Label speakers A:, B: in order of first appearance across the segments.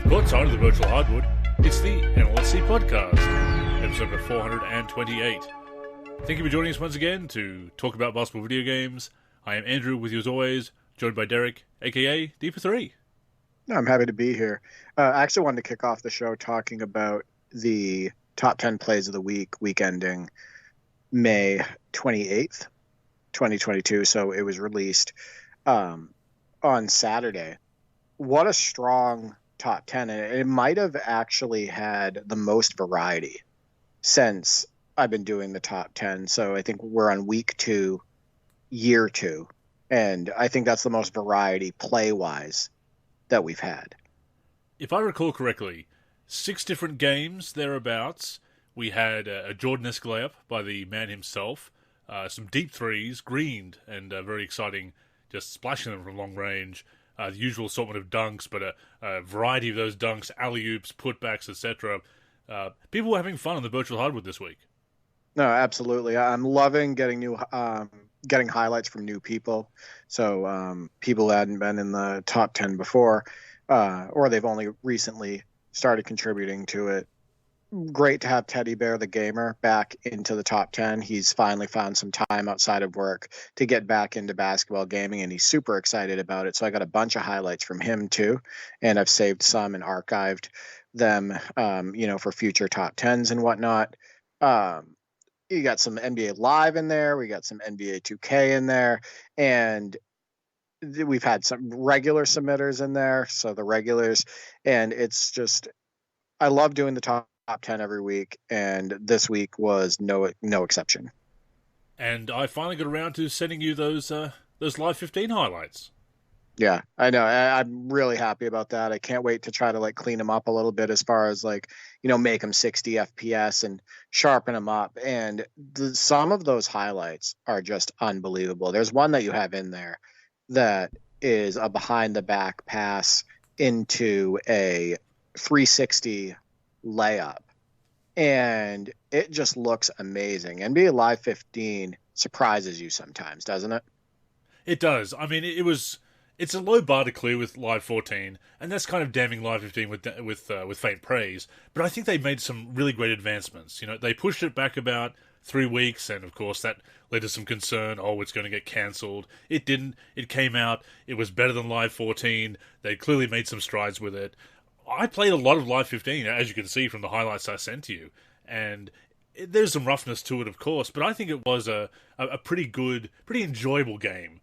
A: Courtside of the virtual hardwood, it's the NLSC Podcast, episode number 428. Thank you for joining us once again to talk about basketball video games. I am Andrew, with you as always, joined by Derek, aka D for 3.
B: I'm happy to be here. I actually wanted to kick off the show talking about the top 10 plays of the week ending May 28th, 2022. So it was released on Saturday. What a strong top 10. And it might have actually had the most variety since I've been doing the top 10. So I think we're on week 2, year 2. And I think that's the most variety play-wise that we've had.
A: If I recall correctly, 6 different games thereabouts. We had a Jordan-esque layup by the man himself, some deep threes, greened, and very exciting, just splashing them from long range. The usual assortment of dunks, but a variety of those dunks, alley-oops, putbacks, etc. People were having fun on the virtual hardwood this week.
B: No, absolutely. I'm loving getting getting highlights from new people. So people who hadn't been in the top 10 before, or they've only recently started contributing to it. Great to have Teddy Bear the Gamer back into the top 10. He's finally found some time outside of work to get back into basketball gaming, and he's super excited about it. So I got a bunch of highlights from him too, and I've saved some and archived them, for future top 10s and whatnot. You got some NBA Live in there. We got some NBA 2K in there, and we've had some regular submitters in there. So the regulars, and it's just, I love doing the top 10 every week, and this week was no exception.
A: And I finally got around to sending you those Live 15 highlights.
B: Yeah, I know. I'm really happy about that. I can't wait to try to clean them up a little bit as far as make them 60 FPS and sharpen them up. And some of those highlights are just unbelievable. There's one that you have in there that is a behind the back pass into a 360 layup, and it just looks amazing. NBA Live 15 surprises you sometimes, doesn't it?
A: It does. I mean, it's a low bar to clear with Live 14, and that's kind of damning Live 15 with faint praise. But I think they've made some really great advancements. They pushed it back about 3 weeks, and of course that led to some concern. Oh, it's going to get cancelled. It didn't. It came out. It was better than Live 14. They clearly made some strides with it. I played a lot of Live 15, as you can see from the highlights I sent to you, and there's some roughness to it, of course, but I think it was a pretty good, pretty enjoyable game,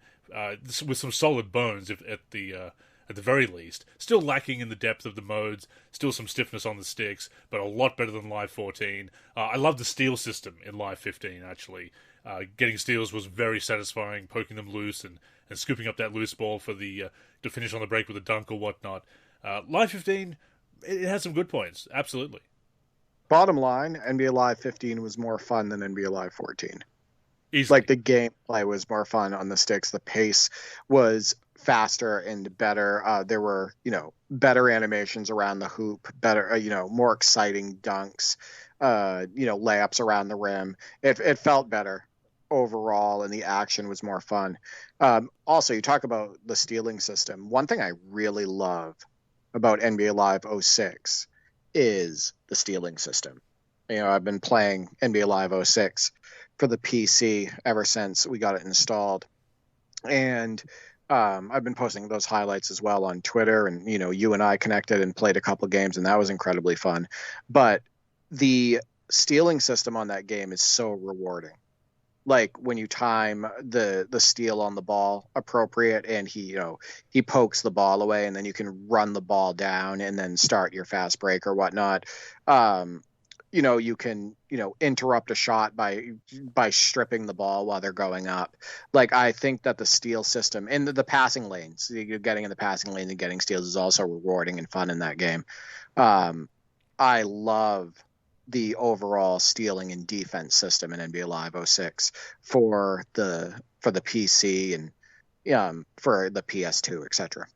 A: with some solid bones at the very least. Still lacking in the depth of the modes, still some stiffness on the sticks, but a lot better than Live 14. I love the steal system in Live 15, actually. Getting steals was very satisfying, poking them loose and scooping up that loose ball for to finish on the break with a dunk or whatnot. Live 15, it has some good points, absolutely.
B: Bottom line, NBA Live 15 was more fun than NBA Live 14.
A: Easily.
B: The gameplay was more fun on the sticks. The pace was faster and better. There were, better animations around the hoop, better, more exciting dunks, layups around the rim. It felt better overall, and the action was more fun. Also, you talk about the stealing system. One thing I really love about NBA Live 06 is the stealing system. I've been playing NBA Live 06 for the PC ever since we got it installed. And I've been posting those highlights as well on Twitter, and, you and I connected and played a couple games, and that was incredibly fun. But the stealing system on that game is so rewarding. When you time the steal on the ball appropriate, and he pokes the ball away, and then you can run the ball down and then start your fast break or whatnot. You can interrupt a shot by stripping the ball while they're going up. I think that the steal system and the passing lanes, you're getting in the passing lane and getting steals, is also rewarding and fun in that game. I love the overall stealing and defense system in NBA Live 06 for the PC and for the PS2, etc.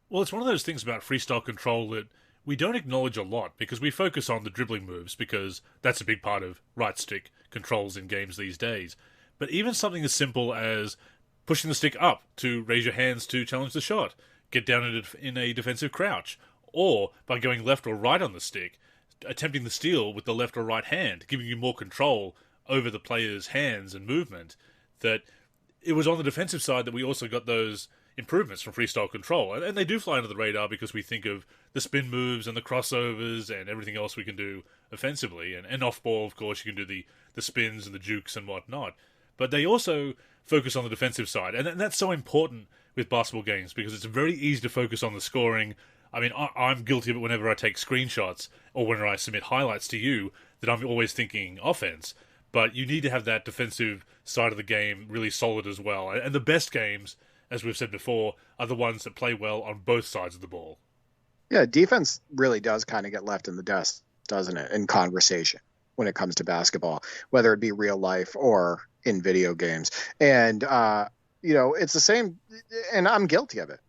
A: Well, it's one of those things about freestyle control that we don't acknowledge a lot because we focus on the dribbling moves because that's a big part of right stick controls in games these days. But even something as simple as pushing the stick up to raise your hands to challenge the shot, get down in a defensive crouch, or by going left or right on the stick, attempting the steal with the left or right hand, giving you more control over the player's hands and movement. That it was on the defensive side that we also got those improvements from freestyle control. And they do fly under the radar because we think of the spin moves and the crossovers and everything else we can do offensively. And off ball, of course, you can do the spins and the jukes and whatnot. But they also focus on the defensive side. And that's so important with basketball games because it's very easy to focus on the scoring. I mean, I'm guilty of it whenever I take screenshots or whenever I submit highlights to you, that I'm always thinking offense. But you need to have that defensive side of the game really solid as well. And the best games, as we've said before, are the ones that play well on both sides of the ball.
B: Yeah, defense really does kind of get left in the dust, doesn't it, in conversation when it comes to basketball, whether it be real life or in video games. And, it's the same, and I'm guilty of it,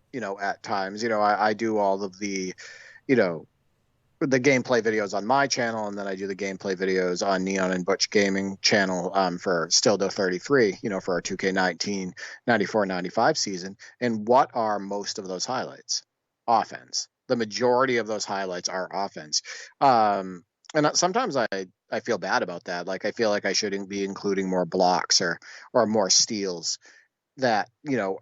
B: at times. I do all of the gameplay videos on my channel, and then I do the gameplay videos on Neon and Butch Gaming channel for Stildo 33, for our 2K19, 94, 95 season. And what are most of those highlights? Offense. The majority of those highlights are offense. And sometimes I feel bad about that. Like, I feel like I shouldn't be including more blocks or more steals that,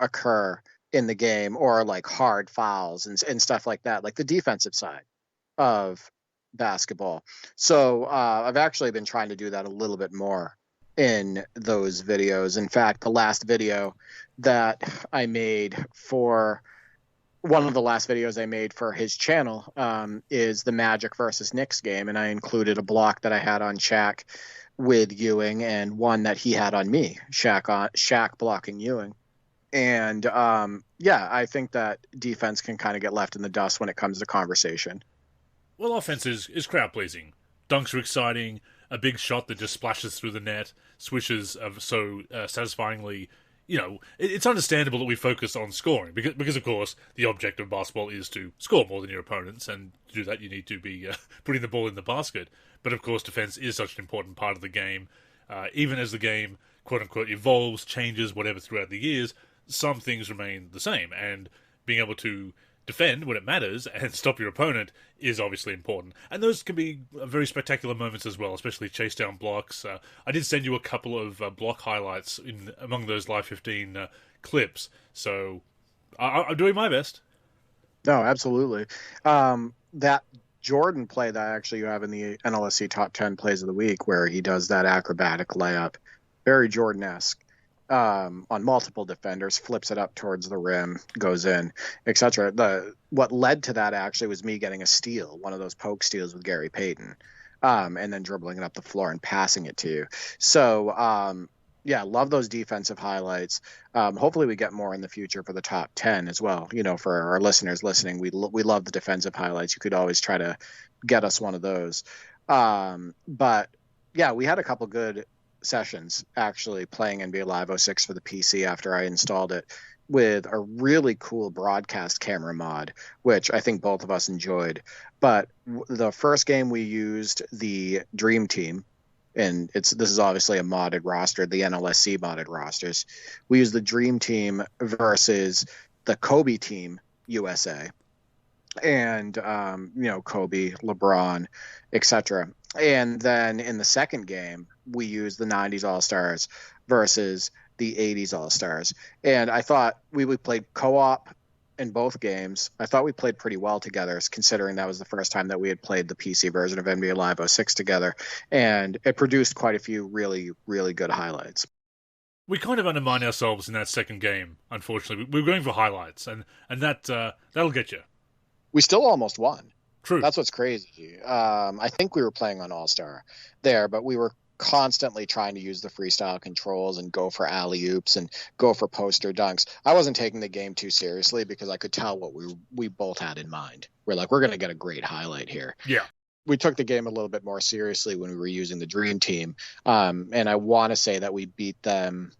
B: occur in the game, or like hard fouls and stuff like that, like the defensive side of basketball. So I've actually been trying to do that a little bit more in those videos. In fact, the last video that I made for one of the last videos I made for his channel is the Magic versus Knicks game. And I included a block that I had on Shaq with Ewing and one that he had on me, Shaq blocking Ewing. And I think that defense can kind of get left in the dust when it comes to conversation.
A: Well, offense is crowd-pleasing. Dunks are exciting. A big shot that just splashes through the net. Swishes are so satisfyingly... it's understandable that we focus on scoring because, of course, the object of basketball is to score more than your opponents, and to do that you need to be putting the ball in the basket. But, of course, defense is such an important part of the game. Even as the game, quote-unquote, evolves, changes, whatever, throughout the years, some things remain the same, and being able to defend when it matters and stop your opponent is obviously important. And those can be very spectacular moments as well, especially chase down blocks. I did send you a couple of block highlights among those Live 15 clips, so I'm doing my best.
B: No, absolutely. That Jordan play that you have in the NLSC Top 10 Plays of the Week, where he does that acrobatic layup, very Jordan-esque. On multiple defenders, flips it up towards the rim, goes in, etc. What led to that actually was me getting a steal, one of those poke steals with Gary Payton, and then dribbling it up the floor and passing it to you. So, love those defensive highlights. Hopefully we get more in the future for the top 10 as well. For our listeners listening, we love the defensive highlights. You could always try to get us one of those. But yeah, we had a couple good sessions actually playing NBA Live 06 for the PC after I installed it, with a really cool broadcast camera mod, which I think both of us enjoyed. But the first game we used the Dream Team, and this is obviously a modded roster, the NLSC modded rosters. We used the Dream Team versus the Kobe Team USA, and Kobe, LeBron, etc. And then in the second game, we used the 90s All-Stars versus the 80s All-Stars. And I thought we played co-op in both games. I thought we played pretty well together, considering that was the first time that we had played the PC version of NBA Live 06 together. And it produced quite a few really, really good highlights.
A: We kind of undermined ourselves in that second game, unfortunately. We were going for highlights, and that'll get you.
B: We still almost won.
A: True.
B: That's what's crazy. I think we were playing on All-Star there, but we were constantly trying to use the freestyle controls and go for alley-oops and go for poster dunks. I wasn't taking the game too seriously because I could tell what we both had in mind. We're going to get a great highlight here.
A: Yeah.
B: We took the game a little bit more seriously when we were using the Dream Team. And I want to say that we beat them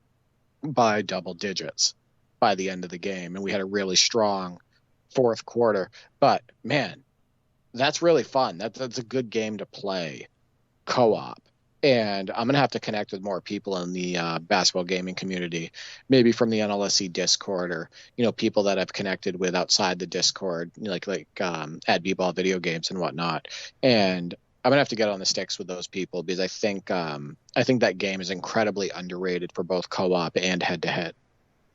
B: by double digits by the end of the game. And we had a really strong fourth quarter. But, man, that's really fun. That's a good game to play co-op. And I'm gonna have to connect with more people in the basketball gaming community, maybe from the NLSC Discord, or people that I've connected with outside the Discord, at B-ball video games and whatnot. And I'm gonna have to get on the sticks with those people, because I think that game is incredibly underrated for both co-op and head-to-head.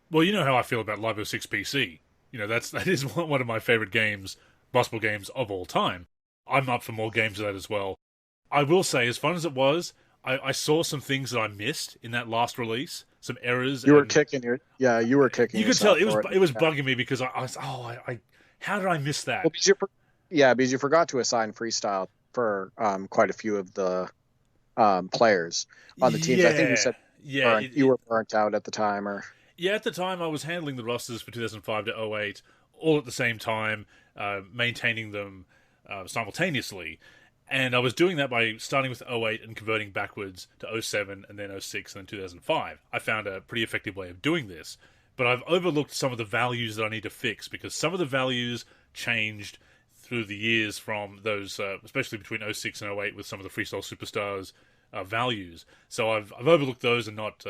A: Well, you know how I feel about Live 06 PC. That is one of my favorite games, basketball games of all time. I'm up for more games of that as well. I will say, as fun as it was, I saw some things that I missed in that last release, some errors.
B: You were kicking
A: You could tell it was bugging me, because I was, how did I miss that?
B: Well, because you forgot to assign freestyle for quite a few of the players on the teams. I think you said you were burnt out at the time, or
A: yeah, at the time I was handling the rosters for 2005 to 08 all at the same time, maintaining them simultaneously. And I was doing that by starting with 08 and converting backwards to 07 and then 06 and then 2005. I found a pretty effective way of doing this. But I've overlooked some of the values that I need to fix, because some of the values changed through the years from those, especially between 06 and 08 with some of the Freestyle Superstars values. So I've overlooked those and not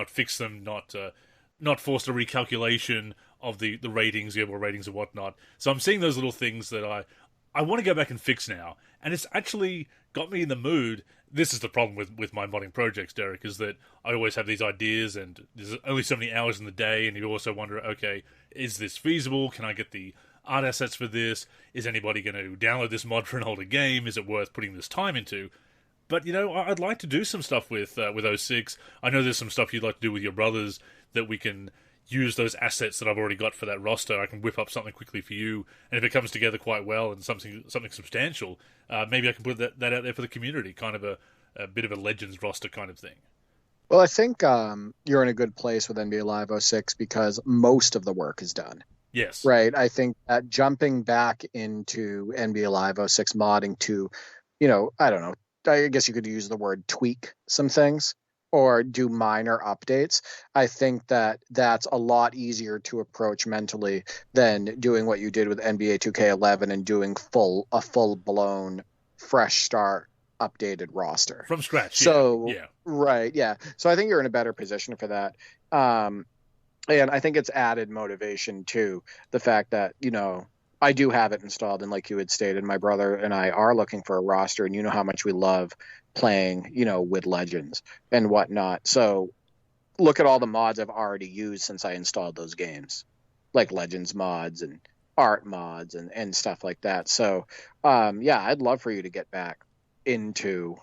A: fixed them, not forced a recalculation of the ratings, the overall ratings and whatnot. So I'm seeing those little things that I want to go back and fix now. And it's actually got me in the mood. This is the problem with my modding projects, Derek, is that I always have these ideas, and there's only so many hours in the day, and you also wonder, okay, is this feasible? Can I get the art assets for this? Is anybody going to download this mod for an older game? Is it worth putting this time into? But, I'd like to do some stuff with 06. I know there's some stuff you'd like to do with your brothers that we can use those assets that I've already got for that roster. I can whip up something quickly for you, and if it comes together quite well and something substantial, maybe I can put that out there for the community, kind of a bit of a Legends roster kind of thing.
B: Well, I think you're in a good place with NBA Live 06, because most of the work is done.
A: Yes.
B: Right. I think that jumping back into NBA Live 06 modding to, I don't know, I guess you could use the word tweak some things or do minor updates. I think that that's a lot easier to approach mentally than doing what you did with NBA 2K11 and doing a full-blown fresh start updated roster
A: from scratch.
B: So
A: yeah.
B: Right, yeah. So I think you're in a better position for that. And I think it's added motivation too, the fact that, I do have it installed, and like you had stated, my brother and I are looking for a roster, and you know how much we love playing, with Legends and whatnot. So look at all the mods I've already used since I installed those games, like Legends mods and art mods and stuff like that. So I'd love for you to get back into,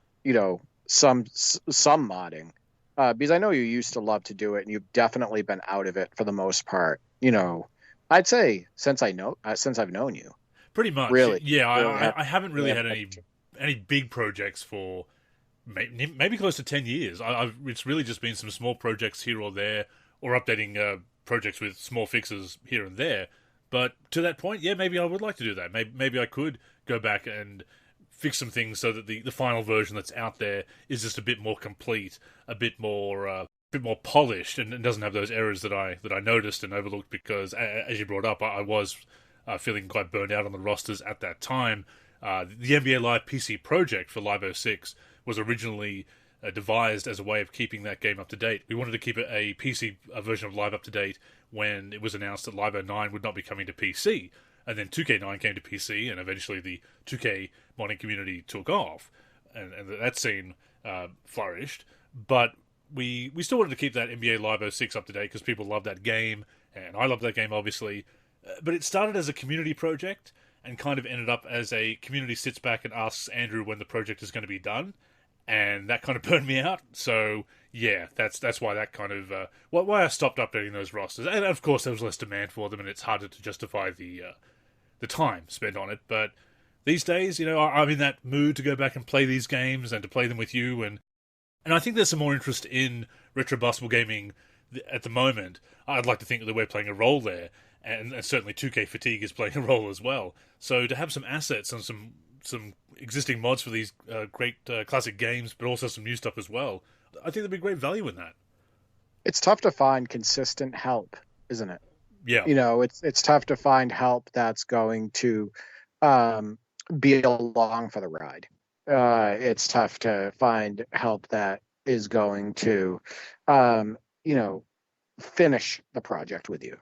B: some modding, because I know you used to love to do it, and you've definitely been out of it for the most part, I'd say since I've known you.
A: Pretty much.
B: Really.
A: Yeah, I haven't really had any big projects for maybe close to 10 years. It's really just been some small projects here or there, or updating projects with small fixes here and there. But to that point, yeah, maybe I would like to do that. Maybe I could go back and fix some things so that the final version that's out there is just a bit more complete, a bit more polished, and doesn't have those errors that I noticed and overlooked, because, as you brought up, I was feeling quite burned out on the rosters at that time. The NBA Live PC project for Live 06 was originally devised as a way of keeping that game up to date. We wanted to keep a PC version of Live up to date when it was announced that Live 09 would not be coming to PC. And then 2K9 came to PC, and eventually the 2K modding community took off, and that scene flourished. But we still wanted to keep that NBA Live 06 up to date, because people love that game, and I love that game, obviously. But it started as a community project, and kind of ended up as a community sits back and asks Andrew when the project is going to be done, and that kind of burned me out. So yeah, that's why that kind of why I stopped updating those rosters. And of course, there was less demand for them, and it's harder to justify the time spent on it. But these days, I'm in that mood to go back and play these games and to play them with you, and I think there's some more interest in retro basketball gaming at the moment. I'd like to think that we're playing a role there, and certainly 2K fatigue is playing a role as well. So to have some assets and some existing mods for these great classic games, but also some new stuff as well, I think there'd be great value in that.
B: It's tough to find consistent help, isn't it?
A: Yeah.
B: It's tough to find help that's going to be along for the ride. it's tough to find help that is going to, um, you know, finish the project with you.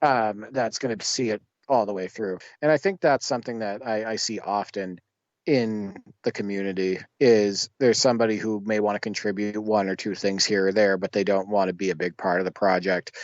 B: That's going to see it all the way through. And I think that's something that I see often in the community is there's somebody who may want to contribute one or two things here or there, but they don't want to be a big part of the project.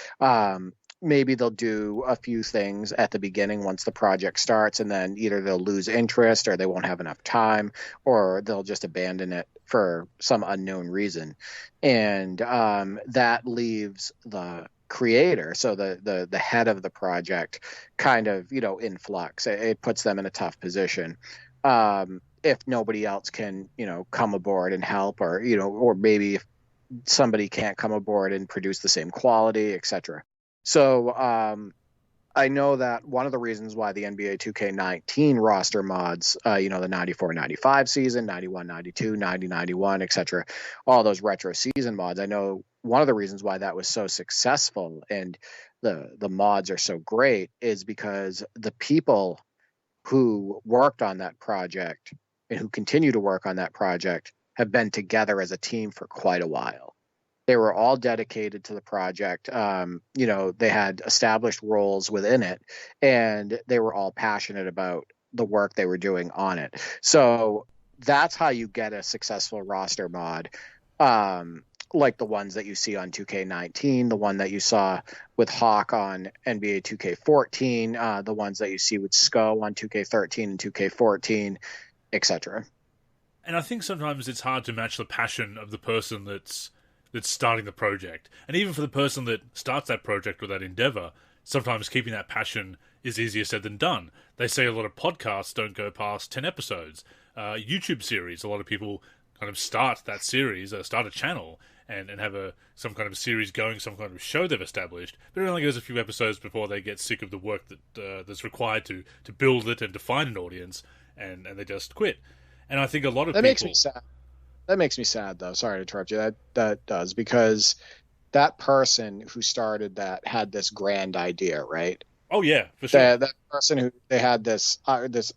B: Maybe they'll do a few things at the beginning once the project starts, and then either they'll lose interest or they won't have enough time, or they'll just abandon it for some unknown reason. And that leaves the creator, so the head of the project, kind of, in flux. It puts them in a tough position. If nobody else can, come aboard and help, or maybe if somebody can't come aboard and produce the same quality, etc. So I know that one of the reasons why the NBA 2K19 roster mods, the 94-95 season, 91-92, 90-91, etc., all those retro season mods, I know one of the reasons why that was so successful and the mods are so great is because the people who worked on that project and who continue to work on that project have been together as a team for quite a while. They were all dedicated to the project. They had established roles within it, and they were all passionate about the work they were doing on it. So that's how you get a successful roster mod, like the ones that you see on 2K19, the one that you saw with Hawk on NBA 2K14, the ones that you see with SCO on 2K13 and 2K14, etc.
A: And I think sometimes it's hard to match the passion of the person that's starting the project. And even for the person that starts that project or that endeavor, sometimes keeping that passion is easier said than done. They say a lot of podcasts don't go past 10 episodes. YouTube series, a lot of people kind of start that series, start a channel, and have some kind of series going, some kind of show they've established, but it only goes a few episodes before they get sick of the work that's required to build it and to find an audience, and they just quit. And I think a lot of
B: people... Makes me sad. That makes me sad, though. Sorry to interrupt you. That does, because that person who started that had this grand idea, right?
A: Oh yeah, for sure.
B: That person who they had this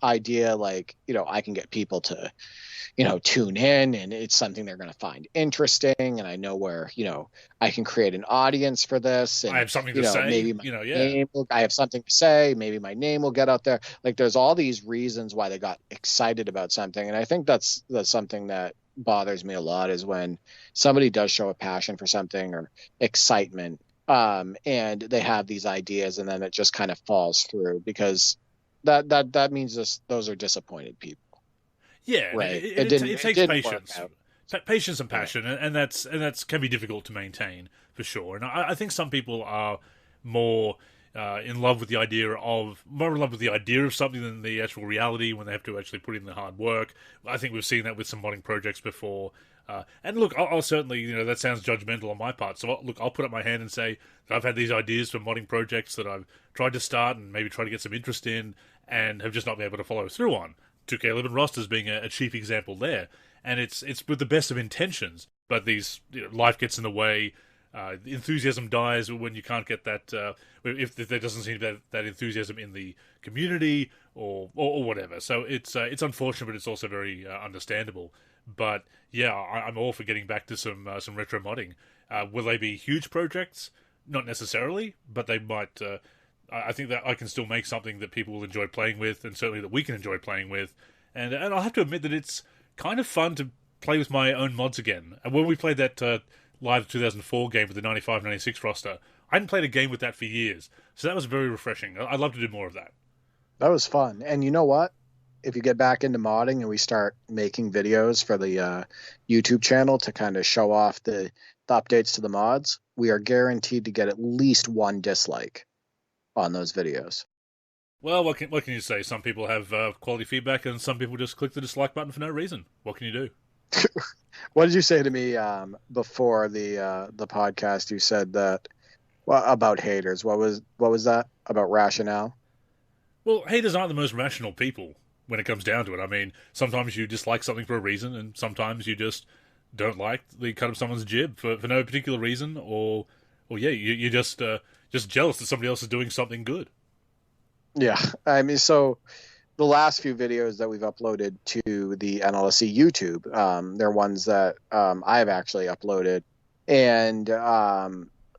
B: idea, like, I can get people to, tune in, and it's something they're going to find interesting, and I know where, I can create an audience for this, and
A: I have something to say.
B: Maybe my name I have something to say. Maybe my name will get out there. Like, there's all these reasons why they got excited about something, and I think that's something that bothers me a lot, is when somebody does show a passion for something or excitement, and they have these ideas and then it just kind of falls through, because that means those are disappointed people.
A: Yeah, right. It takes patience, patience and passion, and that's can be difficult to maintain for sure. And I think some people are more in love with the idea of something than the actual reality when they have to actually put in the hard work. I think we've seen that with some modding projects before. And look, I'll certainly, that sounds judgmental on my part. So I'll put up my hand and say that I've had these ideas for modding projects that I've tried to start and maybe try to get some interest in and have just not been able to follow through on. 2K11 rosters being a chief example there. And it's with the best of intentions, but life gets in the way. Enthusiasm dies when you can't get that, if there doesn't seem to be that enthusiasm in the community or whatever. So it's unfortunate, but it's also very understandable. But yeah, I'm all for getting back to some retro modding. Will they be huge projects? Not necessarily, but they might. I think that I can still make something that people will enjoy playing with, and certainly that we can enjoy playing with. And I'll have to admit that it's kind of fun to play with my own mods again. And when we played that live 2004 game with the 95-96 roster, I hadn't played a game with that for years. So that was very refreshing. I'd love to do more of that.
B: That was fun. And you know what? If you get back into modding and we start making videos for the YouTube channel to kind of show off the updates to the mods, we are guaranteed to get at least one dislike on those videos.
A: Well, what can you say? Some people have quality feedback, and some people just click the dislike button for no reason. What can you do?
B: What did you say to me before the podcast? You said that about haters. What was that about rationale?
A: Well, haters aren't the most rational people when it comes down to it. I mean, sometimes you dislike something for a reason, and sometimes you just don't like the cut of someone's jib for no particular reason, or you're just jealous that somebody else is doing something good.
B: Yeah, I mean, so the last few videos that we've uploaded to the NLSC YouTube, they're ones that I have actually uploaded, and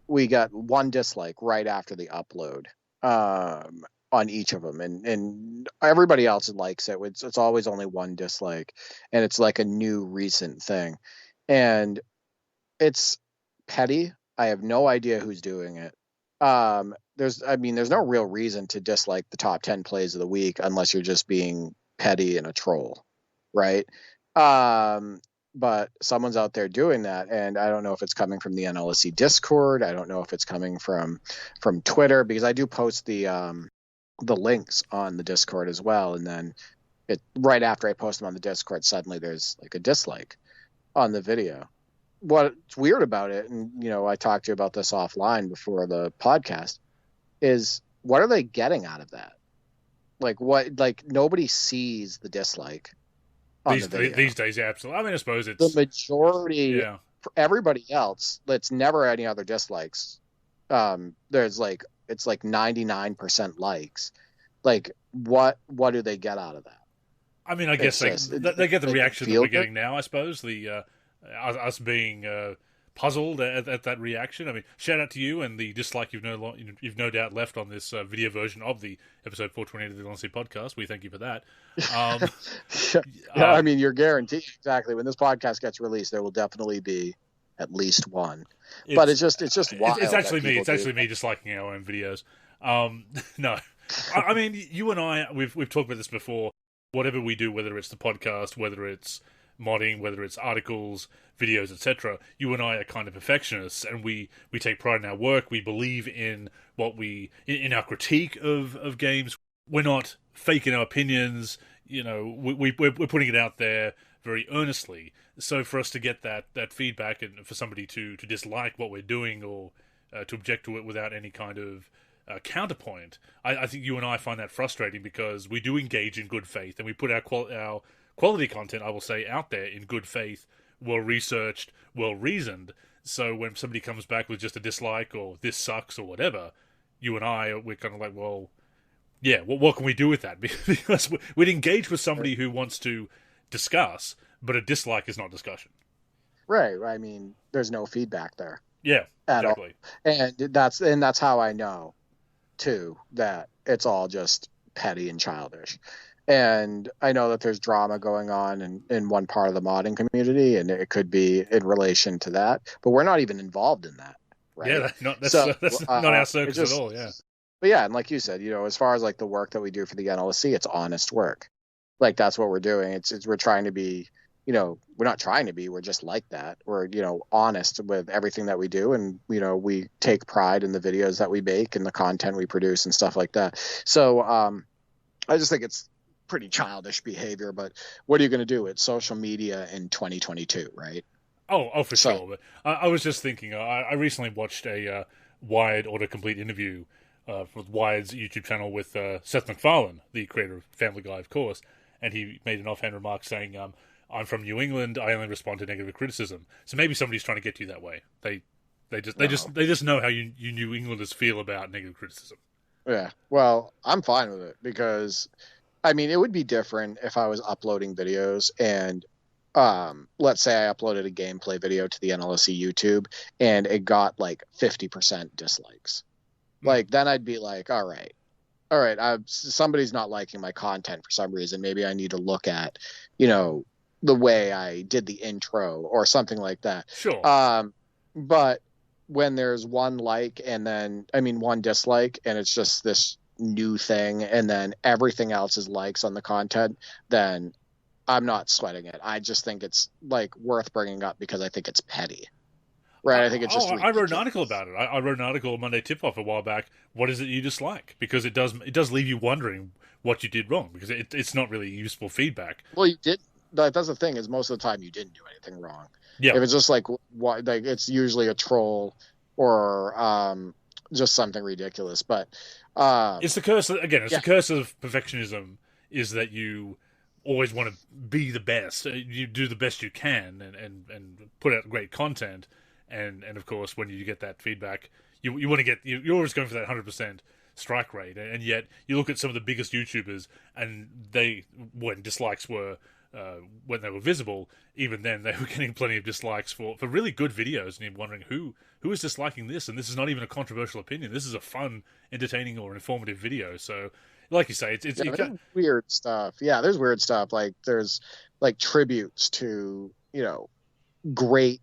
B: we got one dislike right after the upload on each of them, and everybody else likes it. It's always only one dislike, and it's like a new recent thing, and it's petty. I have no idea who's doing it. There's no real reason to dislike the top 10 plays of the week unless you're just being petty and a troll, right? Um, but someone's out there doing that, and I don't know if it's coming from the NLSC Discord. I don't know if it's coming from Twitter, because I do post the links on the Discord as well, and then it right after I post them on the Discord, suddenly there's like a dislike on the video. What's weird about it, and I talked to you about this offline before the podcast, is what are they getting out of that? Like nobody sees the dislike on the video.
A: These days, yeah, absolutely. I mean, I suppose
B: The majority,
A: yeah.
B: for everybody else, that's never any other dislikes. There's like, it's like 99% likes. Like, what do they get out of that?
A: I mean, I guess they get the reaction that we're getting now. I suppose the us being puzzled at that reaction. I mean, shout out to you and the dislike you've no doubt left on this video version of the episode 428 of the NLSC podcast. We thank you for that.
B: I mean, you're guaranteed exactly when this podcast gets released, there will definitely be at least one. But it's just wild.
A: It's actually me. It's actually me disliking our own videos. No, I mean, you and I, we've talked about this before. Whatever we do, whether it's the podcast, whether it's modding, whether it's articles, videos, etc., you and I are kind of perfectionists, and we take pride in our work. We believe in in our critique of games. We're not faking our opinions. We're putting it out there very earnestly. So for us to get that feedback, and for somebody to dislike what we're doing or to object to it without any kind of counterpoint, I think you and I find that frustrating, because we do engage in good faith, and we put our quality content, I will say, out there in good faith, well researched, well reasoned. So when somebody comes back with just a dislike or this sucks or whatever, you and we're kind of like, well, yeah, what can we do with that? Because we'd engage with somebody who wants to discuss, but a dislike is not discussion.
B: Right. I mean, there's no feedback there.
A: Yeah, exactly.
B: And that's how I know too that it's all just petty and childish. And I know that there's drama going on in one part of the modding community, and it could be in relation to that, but we're not even involved in that, right?
A: Yeah, that's not our circus at all. Yeah,
B: but yeah, and like you said, as far as like the work that we do for the NLSC, it's honest work. Like, that's what we're doing. It's we're trying to be, we're not trying to be, we're just like that. We're, honest with everything that we do, and we take pride in the videos that we make and the content we produce and stuff like that. So I just think it's pretty childish behavior, but what are you going to do? It's social media in 2022, right?
A: Oh, for sure. But I was just thinking, I recently watched a Wired autocomplete interview with Wired's YouTube channel with Seth MacFarlane, the creator of Family Guy, of course, and he made an offhand remark saying, I'm from New England, I only respond to negative criticism. So maybe somebody's trying to get you that way. They just know how you New Englanders feel about negative criticism.
B: Yeah, well, I'm fine with it, because I mean, it would be different if I was uploading videos and let's say I uploaded a gameplay video to the NLSC YouTube and it got like 50% dislikes. Like, then I'd be like, all right, somebody's not liking my content for some reason. Maybe I need to look at, the way I did the intro or something like that.
A: Sure.
B: But when there's one dislike, and it's just this new thing, and then everything else is likes on the content, then I'm not sweating it. I just think it's like worth bringing up because I think it's petty. Right, I think it's just.
A: I wrote an article about it. I wrote an article on Monday Tip Off a while back. What is it you dislike? Because it does leave you wondering what you did wrong, because it's not really useful feedback.
B: Well, you did. That's the thing, is most of the time you didn't do anything wrong.
A: Yeah.
B: If it's just like it's usually a troll or just something ridiculous. But
A: it's the curse again. It's the curse of perfectionism, is that you always want to be the best. You do the best you can and put out great content. And of course, when you get that feedback, you want to get, you're always going for that 100%. strike rate, and yet you look at some of the biggest YouTubers, and when dislikes were when they were visible, even then they were getting plenty of dislikes for really good videos, and you're wondering who is disliking this, and this is not even a controversial opinion. This is a fun, entertaining, or informative video. So, like you say, it's
B: weird stuff. Yeah, there's weird stuff. Like there's like tributes to great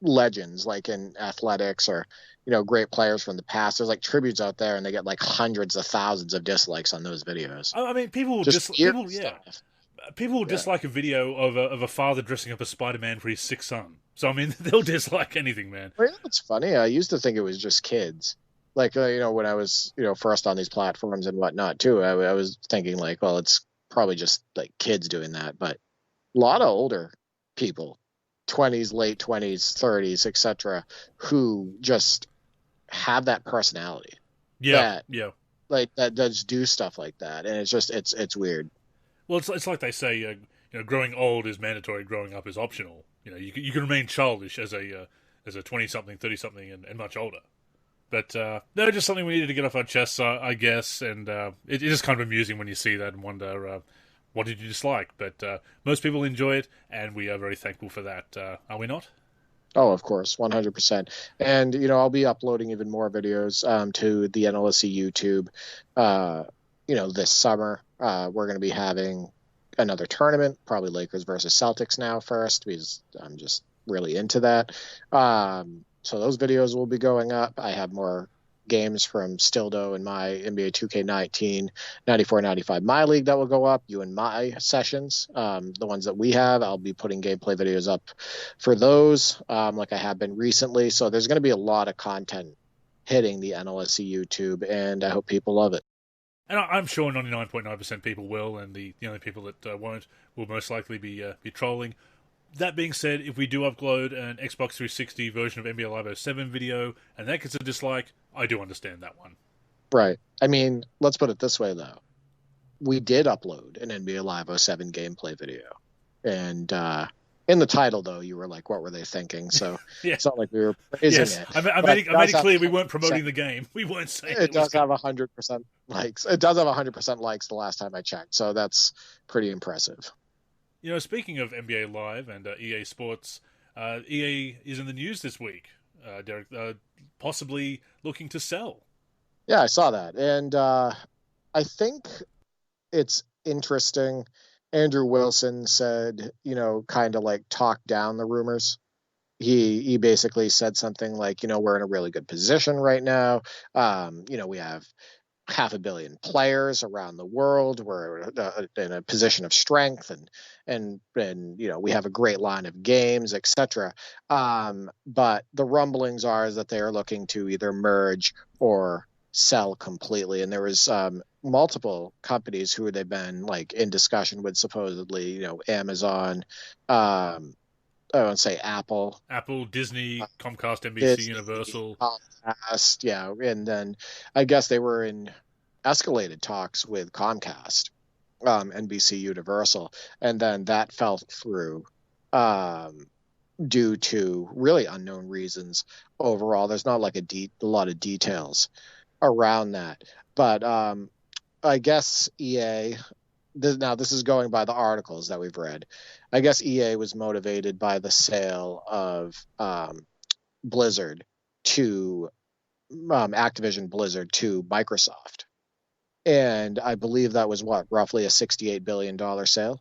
B: legends like in athletics or great players from the past. There's like tributes out there, and they get like hundreds of thousands of dislikes on those videos.
A: I mean, people will dislike a video of a father dressing up as Spider-Man for his sick son. So I mean, they'll dislike anything, man.
B: Well, it's funny. I used to think it was just kids. Like when I was first on these platforms and whatnot too. I was thinking like, well, it's probably just like kids doing that, but a lot of older people, 20s, late 20s, 30s, etc., who just have that personality.
A: Yeah.
B: Like that does do stuff like that, and it's just it's weird.
A: Well, it's like they say, growing old is mandatory, growing up is optional. You can remain childish as a 20-something, 30-something, and much older. But no, just something we needed to get off our chests, I guess. And it is kind of amusing when you see that and wonder, what did you dislike? But most people enjoy it, and we are very thankful for that. Are we not?
B: Oh, of course, 100%. And, I'll be uploading even more videos to the NLSC YouTube. This summer, we're going to be having another tournament, probably Lakers versus Celtics now first, because I'm just really into that. So those videos will be going up. I have more games from Stildo and my NBA 2K19, 94-95 MyLEAGUE that will go up. You and my sessions, the ones that we have, I'll be putting gameplay videos up for those, like I have been recently. So there's going to be a lot of content hitting the NLSC YouTube, and I hope people love it.
A: And I'm sure 99.9% people will, and the only people that won't will most likely be trolling. That being said, if we do upload an Xbox 360 version of NBA Live 07 video, and that gets a dislike, I do understand that one.
B: Right. I mean, let's put it this way, though. We did upload an NBA Live 07 gameplay video. And in the title, though, you were like, what were they thinking? So
A: yeah.
B: It's not like we were praising it.
A: I made it clear we weren't promoting the game. We weren't saying
B: it does have 100% likes. It does have 100% likes the last time I checked. So that's pretty impressive.
A: Speaking of NBA Live and EA Sports, EA is in the news this week, Derek, possibly looking to sell.
B: Yeah, I saw that. And I think it's interesting. Andrew Wilson said, kind of like talk down the rumors. He basically said something like, we're in a really good position right now. We have 500 million players around the world. We're in a position of strength, and we have a great line of games, etc. But the rumblings are that they are looking to either merge or sell completely. And there was multiple companies who they've been like in discussion with, supposedly, Amazon, I won't say Apple,
A: Disney, Comcast, NBC,
B: Disney,
A: Universal.
B: Comcast, yeah. And then I guess they were in escalated talks with Comcast, NBC, Universal, and then that fell through due to really unknown reasons. Overall, there's not like a lot of details around that. But I guess EA, this is going by the articles that we've read, I guess EA was motivated by the sale of Blizzard to Activision Blizzard to Microsoft. And I believe that was roughly a $68 billion sale?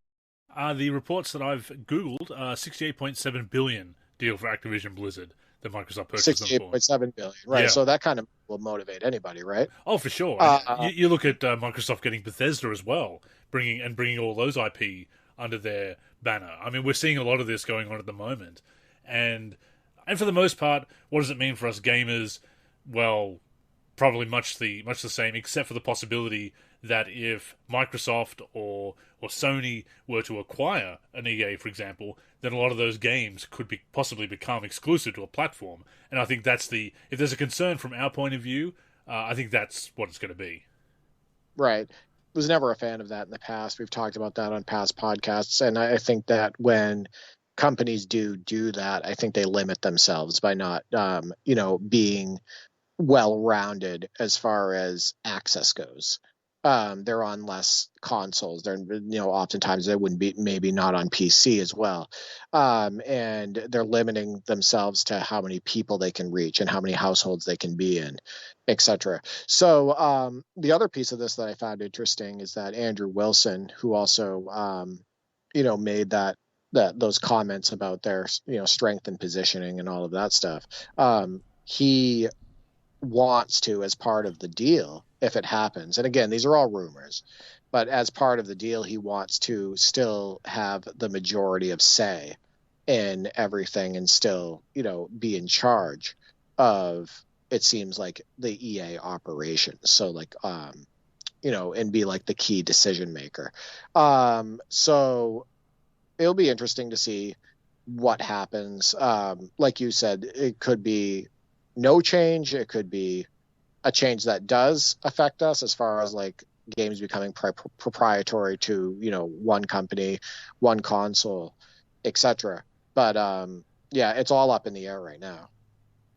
A: The reports that I've Googled, $68.7 billion deal for Activision Blizzard that Microsoft purchased them for.
B: $68.7 billion, right? Yeah. So that kind of will motivate anybody, right?
A: Oh, for sure. You look at Microsoft getting Bethesda as well, bringing all those IP under their banner. I mean, we're seeing a lot of this going on at the moment. And for the most part, what does it mean for us gamers? Well, probably much the same, except for the possibility that if Microsoft or Sony were to acquire an EA, for example, then a lot of those games could possibly become exclusive to a platform. And I think if there's a concern from our point of view, I think that's what it's going to be.
B: Right. Was never a fan of that in the past. We've talked about that on past podcasts. And I think that when companies do that, I think they limit themselves by not, being well-rounded as far as access goes. They're on less consoles. They're, oftentimes they wouldn't be, maybe not on PC as well. And they're limiting themselves to how many people they can reach and how many households they can be in, etc. So the other piece of this that I found interesting is that Andrew Wilson, who also, made those comments about their, strength and positioning and all of that stuff. He wants to, as part of the deal, if it happens, and again, these are all rumors, but as part of the deal, he wants to still have the majority of say in everything and still, be in charge of, it seems like, the EA operations. So like, and be like the key decision maker. So it'll be interesting to see what happens. Like you said, it could be no change. It could be a change that does affect us as far as like games becoming proprietary to, one company, one console, etc. But yeah, it's all up in the air right now.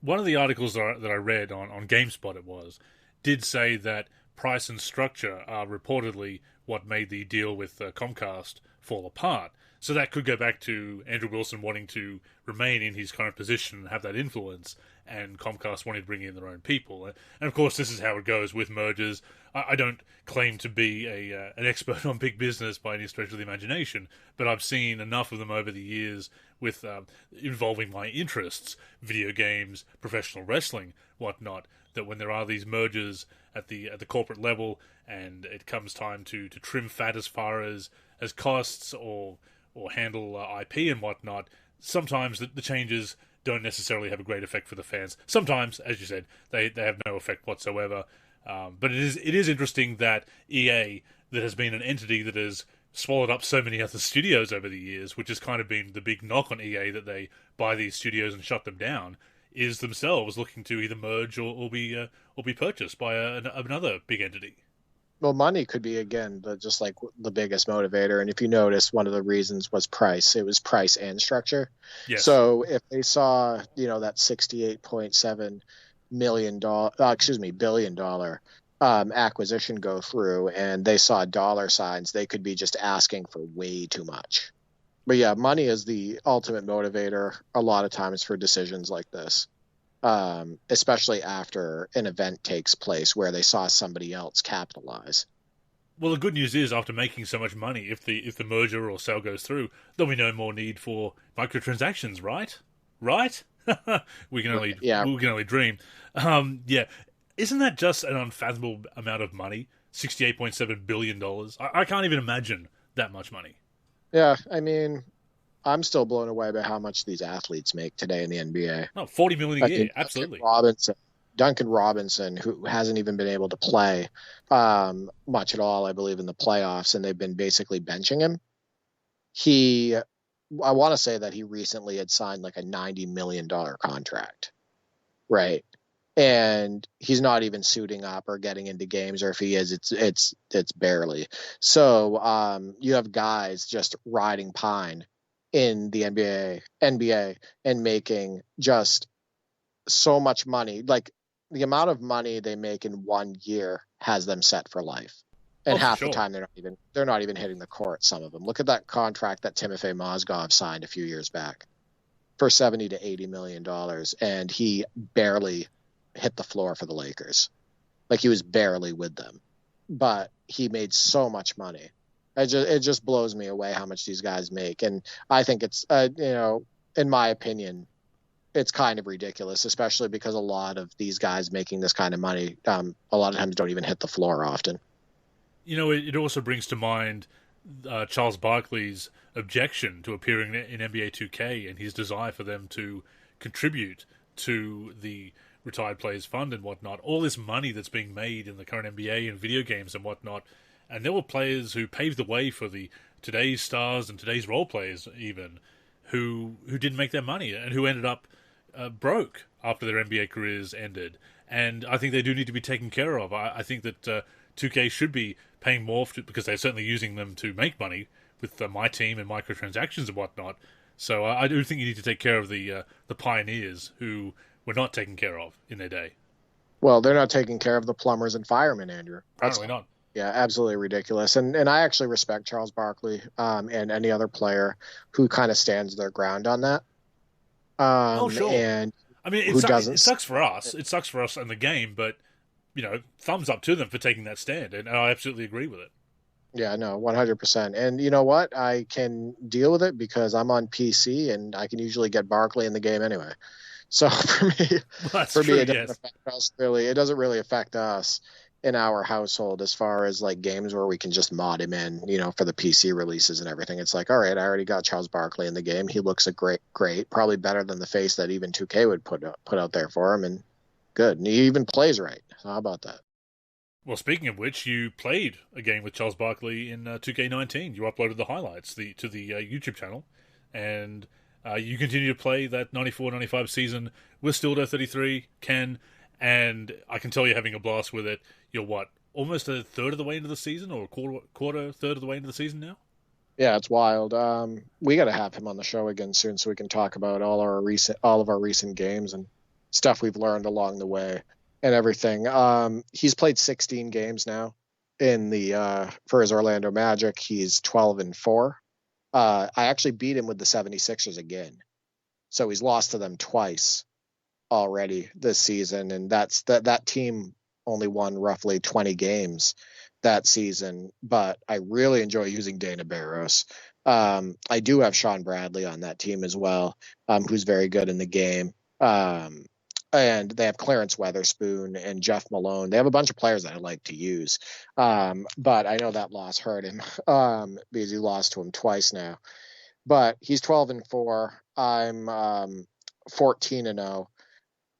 A: One of the articles that I read on GameSpot, did say that price and structure are reportedly what made the deal with Comcast fall apart. So that could go back to Andrew Wilson wanting to remain in his current position and have that influence, and Comcast wanting to bring in their own people. And of course, this is how it goes with mergers. I don't claim to be an expert on big business by any stretch of the imagination, but I've seen enough of them over the years with involving my interests, video games, professional wrestling, whatnot, that when there are these mergers at the corporate level and it comes time to trim fat as far as costs or handle IP and whatnot, sometimes the changes don't necessarily have a great effect for the fans. Sometimes, as you said, they have no effect whatsoever. But it is interesting that EA, that has been an entity that has swallowed up so many other studios over the years, which has kind of been the big knock on EA, that they buy these studios and shut them down, is themselves looking to either merge or be purchased by another big entity.
B: Well, money could be, again, just like the biggest motivator. And if you notice, one of the reasons was price. It was price and structure.
A: Yes.
B: So if they saw, that $68.7 billion dollar acquisition go through, and they saw dollar signs, they could be just asking for way too much. But yeah, money is the ultimate motivator a lot of times for decisions like this. Especially after an event takes place where they saw somebody else capitalize.
A: Well, the good news is, after making so much money, if the merger or sale goes through, there'll be no more need for microtransactions, right? Right? we can only dream. Yeah, isn't that just an unfathomable amount of money? $68.7 billion. I can't even imagine that much money.
B: Yeah, I mean, I'm still blown away by how much these athletes make today in the NBA.
A: Oh, $40 million a year, absolutely.
B: Duncan Robinson, who hasn't even been able to play much at all, I believe, in the playoffs, and they've been basically benching him. I want to say that he recently had signed like a $90 million contract, right? And he's not even suiting up or getting into games, or if he is, it's barely. So you have guys just riding pine in the NBA and making just so much money. Like, the amount of money they make in 1 year has them set for life. And half the time they're not even hitting the court, some of them. Look at that contract that Timofey Mozgov signed a few years back for $70 to $80 million, and he barely hit the floor for the Lakers. Like, he was barely with them. But he made so much money. It just blows me away how much these guys make. And I think it's, in my opinion, it's kind of ridiculous, especially because a lot of these guys making this kind of money, a lot of times don't even hit the floor often.
A: It also brings to mind Charles Barkley's objection to appearing in NBA 2K and his desire for them to contribute to the retired players fund and whatnot. All this money that's being made in the current NBA and video games and whatnot. And there were players who paved the way for today's stars and today's role players even, who didn't make their money and who ended up broke after their NBA careers ended. And I think they do need to be taken care of. I think that 2K should be paying more because they're certainly using them to make money with my team and microtransactions and whatnot. So I do think you need to take care of the pioneers who were not taken care of in their day.
B: Well, they're not taking care of the plumbers and firemen, Andrew. That's
A: Apparently
B: all.
A: not.
B: Yeah, absolutely ridiculous. And I actually respect Charles Barkley and any other player who kind of stands their ground on that.
A: Oh, sure.
B: And
A: I mean,
B: who
A: it
B: doesn't.
A: sucks for us. It sucks for us in the game, but thumbs up to them for taking that stand, and I absolutely agree with it.
B: Yeah, no, 100%. And you know what? I can deal with it because I'm on PC and I can usually get Barkley in the game anyway. So
A: Well, that's
B: for me,
A: true.
B: it doesn't
A: Yes.
B: affect us really. It doesn't really affect us in our household as far as like games where we can just mod him in, for the PC releases and everything. It's like, all right, I already got Charles Barkley in the game. He looks a great, probably better than the face that even 2K would put out there for him, and good. And he even plays right. So how about that?
A: Well, speaking of which, you played a game with Charles Barkley in 2K19. You uploaded the highlights to the YouTube channel, and you continue to play that 94-95 season with Stildo33, Ken, and I can tell you're having a blast with it. You're what, almost a third of the way into the season, or a third of the way into the season now?
B: Yeah, it's wild. We got to have him on the show again soon so we can talk about all of our recent games and stuff we've learned along the way and everything. He's played 16 games now in the for his Orlando Magic. He's 12-4. I actually beat him with the 76ers again. So he's lost to them twice already this season, and that team only won roughly 20 games that season. But I really enjoy using Dana Barros. I do have Sean Bradley on that team as well, who's very good in the game. And they have Clarence Weatherspoon and Jeff Malone. They have a bunch of players that I like to use. But I know that loss hurt him because he lost to him twice now. But he's 12-4. I'm 14-0.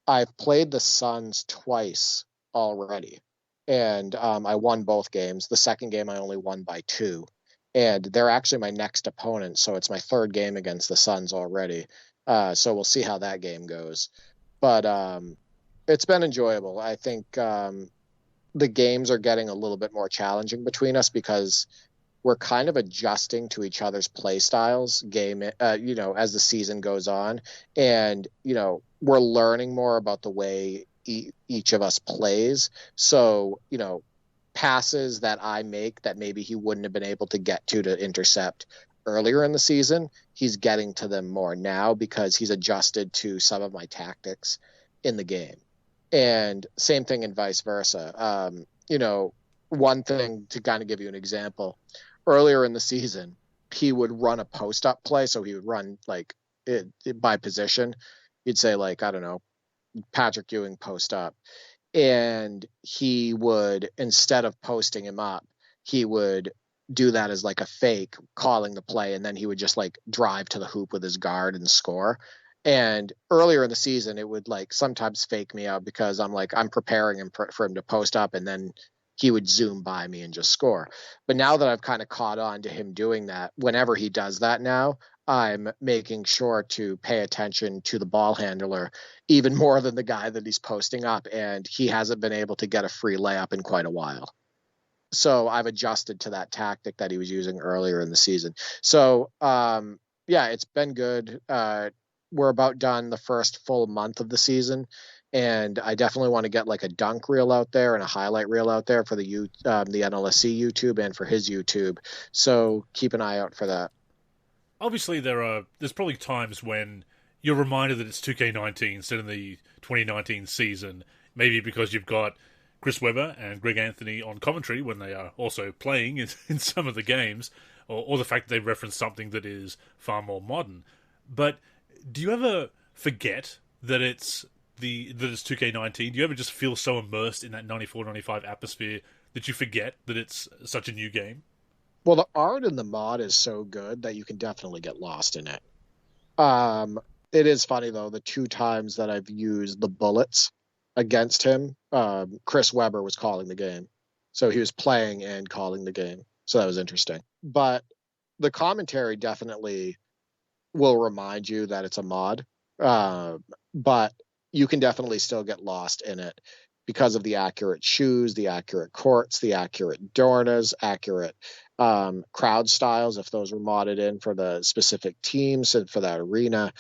B: I've played the Suns twice already, and I won both games. The second game I only won by 2, and they're actually my next opponent, so it's my third game against the Suns already. So we'll see how that game goes. But it's been enjoyable. I think the games are getting a little bit more challenging between us because we're kind of adjusting to each other's play styles as the season goes on, and we're learning more about the way each of us plays. So passes that I make that maybe he wouldn't have been able to get to intercept earlier in the season, he's getting to them more now because he's adjusted to some of my tactics in the game. And same thing and vice versa. One thing to kind of give you an example, earlier in the season, he would run a post up play. So he would run like by position. You'd say like, I don't know, Patrick Ewing post up. And he would, instead of posting him up, he would do that as like a fake, calling the play. And then he would just like drive to the hoop with his guard and score. And earlier in the season, it would like sometimes fake me out because I'm preparing him for him to post up, and then he would zoom by me and just score. But now that I've kind of caught on to him doing that, whenever he does that now, I'm making sure to pay attention to the ball handler even more than the guy that he's posting up. And he hasn't been able to get a free layup in quite a while. So I've adjusted to that tactic that he was using earlier in the season. So, yeah, it's been good. We're about done the first full month of the season, and I definitely want to get like a dunk reel out there and a highlight reel out there for the NLSC YouTube and for his YouTube. So keep an eye out for that.
A: Obviously, there's probably times when you're reminded that it's 2K19 instead of the 2019 season. Maybe because you've got Chris Webber and Greg Anthony on commentary when they are also playing in some of the games, or the fact that they reference something that is far more modern. But do you ever forget that it's 2K19? Do you ever just feel so immersed in that 94-95 atmosphere that you forget that it's such a new game?
B: Well, the art in the mod is so good that you can definitely get lost in it. It is funny though, the 2 times that I've used the bullets against him, Chris Webber was calling the game. So he was playing and calling the game. So that was interesting. But the commentary definitely will remind you that it's a mod. But you can definitely still get lost in it because of the accurate shoes, the accurate courts, the accurate doornas, accurate crowd styles, if those were modded in for the specific teams and for that arena.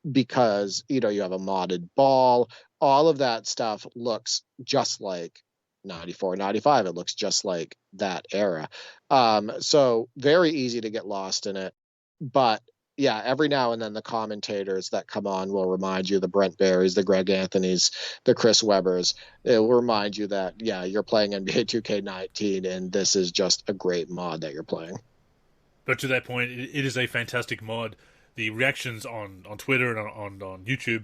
B: Because you have a modded ball, all of that stuff looks just like 94, 95. It looks just like that era. So very easy to get lost in it. But yeah, every now and then the commentators that come on will remind you, the Brent Berrys, the Greg Anthonys, the Chris Webbers. It will remind you that, yeah, you're playing NBA 2K19 and this is just a great mod that you're playing.
A: But to that point, it is a fantastic mod. The reactions on Twitter and on YouTube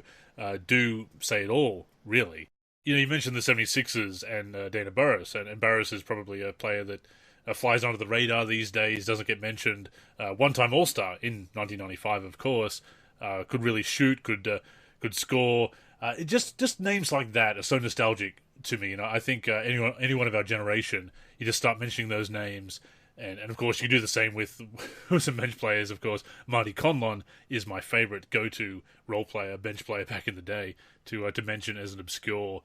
A: do say it all, really. You know, you mentioned the 76ers and Dana Burris, and Burris is probably a player that flies under the radar these days, doesn't get mentioned. One-time All-Star in 1995, of course. Could really shoot, could score. Just names like that are so nostalgic to me. You know, I think anyone of our generation, you just start mentioning those names. And of course, you do the same with some bench players, of course. Marty Conlon is my favorite go-to role player, bench player back in the day to mention as an obscure,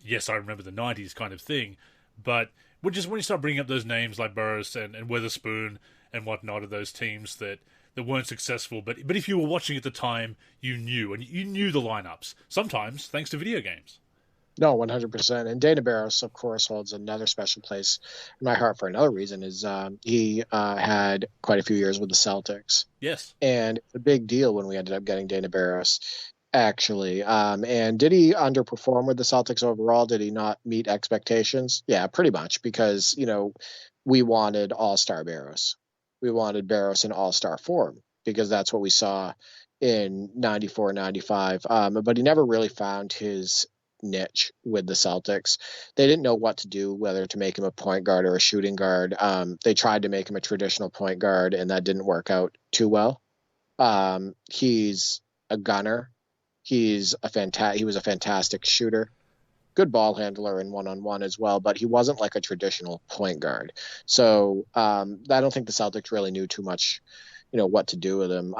A: yes, I remember the 90s kind of thing. But when you start bringing up those names like Burris and Weatherspoon and whatnot of those teams that weren't successful, but if you were watching at the time, you knew the lineups. Sometimes thanks to video games.
B: No, 100%. And Dana Barros, of course, holds another special place in my heart for another reason. Is he had quite a few years with the Celtics.
A: Yes.
B: And it's a big deal when we ended up getting Dana Barros, actually. And did he underperform with the Celtics overall? Did he not meet expectations? Yeah, pretty much, because, we wanted all-star Barros. We wanted Barros in all-star form because that's what we saw in 94, 95. But he never really found his niche with the Celtics. They didn't know what to do, whether to make him a point guard or a shooting guard. They tried to make him a traditional point guard, and that didn't work out too well. He's a gunner. He was a fantastic shooter, good ball handler in one-on-one as well, but he wasn't like a traditional point guard. So I don't think the Celtics really knew too much, what to do with him.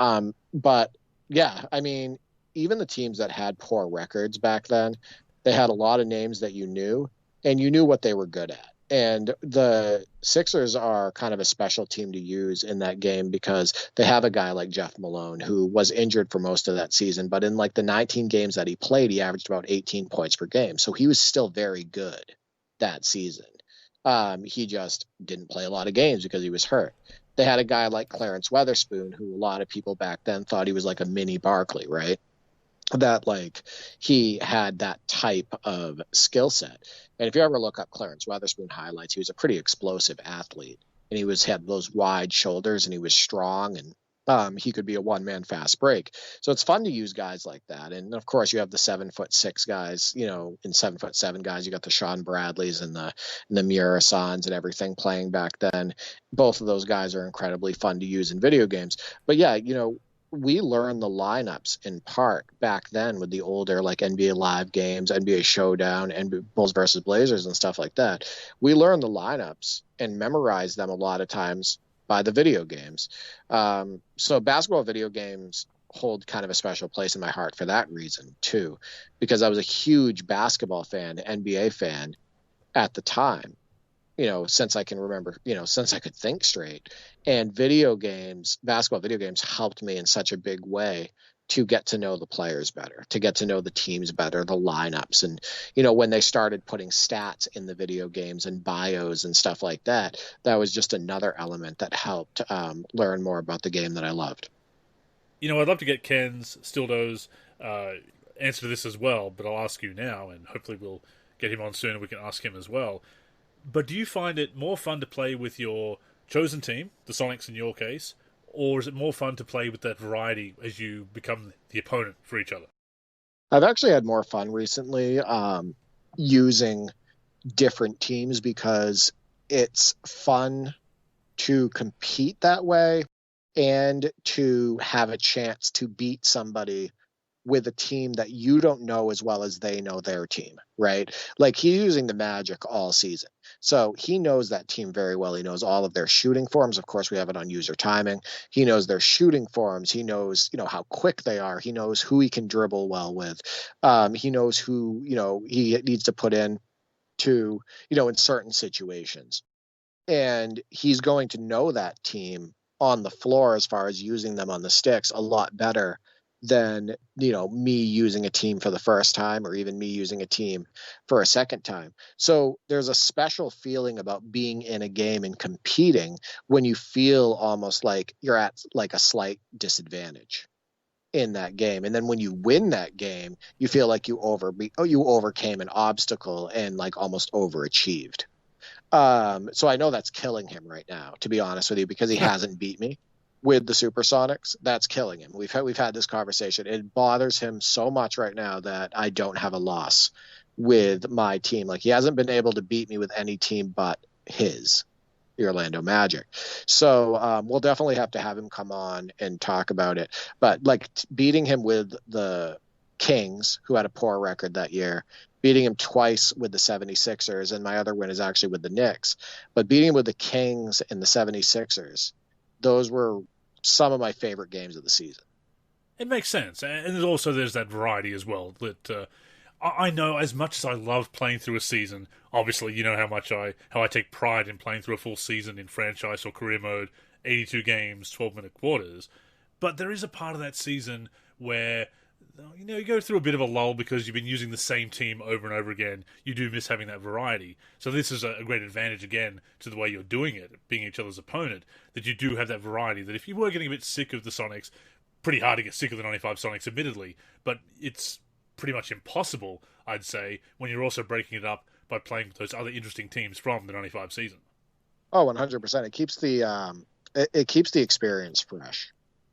B: But yeah, I mean, even the teams that had poor records back then, they had a lot of names that you knew, and you knew what they were good at. And the Sixers are kind of a special team to use in that game because they have a guy like Jeff Malone who was injured for most of that season. But in like the 19 games that he played, he averaged about 18 points per game. So he was still very good that season. He just didn't play a lot of games because he was hurt. They had a guy like Clarence Weatherspoon, who a lot of people back then thought he was like a mini Barkley, right? That like he had that type of skill set. And if you ever look up Clarence Weatherspoon highlights, he was a pretty explosive athlete, and had those wide shoulders, and he was strong, and he could be a one-man fast break. So it's fun to use guys like that. And of course, you have the 7'6" guys, and 7'7" guys. You got the Sean Bradleys and the Murasans and everything playing back then. Both of those guys are incredibly fun to use in video games. But yeah, we learned the lineups in part back then with the older like NBA Live games, NBA Showdown, and Bulls versus Blazers and stuff like that. We learned the lineups and memorized them a lot of times by the video games. So basketball video games hold kind of a special place in my heart for that reason too, because I was a huge basketball fan, NBA fan at the time. Since I can remember, since I could think straight. And basketball video games helped me in such a big way to get to know the players better, to get to know the teams better, the lineups. And, when they started putting stats in the video games and bios and stuff like that, that was just another element that helped learn more about the game that I loved.
A: I'd love to get Ken's, Stildo's answer to this as well, but I'll ask you now, and hopefully we'll get him on soon and we can ask him as well. But do you find it more fun to play with your chosen team, the Sonics in your case, or is it more fun to play with that variety as you become the opponent for each other?
B: I've actually had more fun recently using different teams because it's fun to compete that way and to have a chance to beat somebody with a team that you don't know as well as they know their team, right? Like he's using the Magic all season. So he knows that team very well. He knows all of their shooting forms. Of course, we have it on user timing. He knows their shooting forms. He knows, how quick they are. He knows who he can dribble well with. He knows who, he needs to put in to, in certain situations. And he's going to know that team on the floor as far as using them on the sticks a lot better than, me using a team for the first time or even me using a team for a second time. So there's a special feeling about being in a game and competing when you feel almost like you're at like a slight disadvantage in that game. And then when you win that game, you feel like you overcame an obstacle and like almost overachieved. So I know that's killing him right now, to be honest with you, because he hasn't beat me with the Supersonics. That's killing him. We've had this conversation. It bothers him so much right now that I don't have a loss with my team. Like, he hasn't been able to beat me with any team but the Orlando Magic. So we'll definitely have to have him come on and talk about it. But like beating him with the Kings, who had a poor record that year, beating him twice with the 76ers, and my other win is actually with the Knicks. But beating him with the Kings and the 76ers, those were some of my favorite games of the season.
A: It makes sense, and there's that variety as well. That I know, as much as I love playing through a season, obviously you know how I take pride in playing through a full season in franchise or career mode, 82 games, 12-minute quarters. But there is a part of that season where you go through a bit of a lull because you've been using the same team over and over again. You do miss having that variety. So this is a great advantage, again, to the way you're doing it, being each other's opponent, that you do have that variety. That if you were getting a bit sick of the Sonics, pretty hard to get sick of the 95 Sonics, admittedly, but it's pretty much impossible, I'd say, when you're also breaking it up by playing with those other interesting teams from the 95 season.
B: Oh, 100%. It keeps the experience fresh.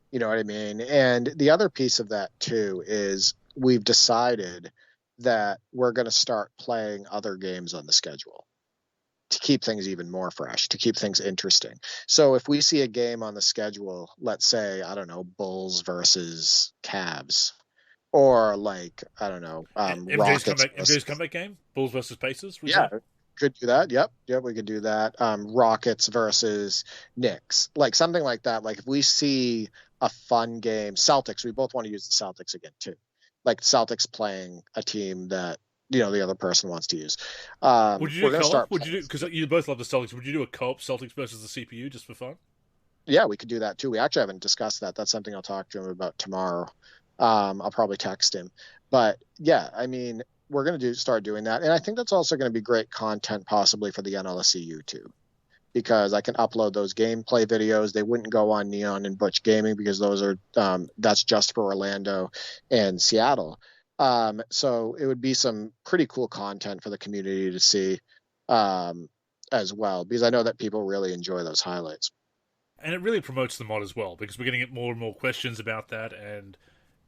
B: You know what I mean? And the other piece of that too is we've decided that we're going to start playing other games on the schedule to keep things even more fresh, to keep things interesting. So if we see a game on the schedule, let's say, I don't know, Bulls versus Cavs, or like, I don't know,
A: MJ's comeback game, Bulls versus Pacers.
B: Yeah, could do that. Yep, we could do that. Rockets versus Knicks, like something like that. Like if we see a fun game, Celtics, we both want to use the Celtics again too. Like Celtics playing a team that the other person wants to use.
A: Would you do a co-op? Would you do, because you both love the Celtics? Would you do a co-op Celtics versus the CPU just for fun?
B: Yeah, we could do that too. We actually haven't discussed that. That's something I'll talk to him about tomorrow. I'll probably text him. But yeah, I mean, we're going to start doing that. And I think that's also going to be great content possibly for the NLSC YouTube, because I can upload those gameplay videos. They wouldn't go on Neon and Butch Gaming because those are that's just for Orlando and Seattle. So it would be some pretty cool content for the community to see as well, because I know that people really enjoy those highlights.
A: And it really promotes the mod as well, because we're getting more and more questions about that. And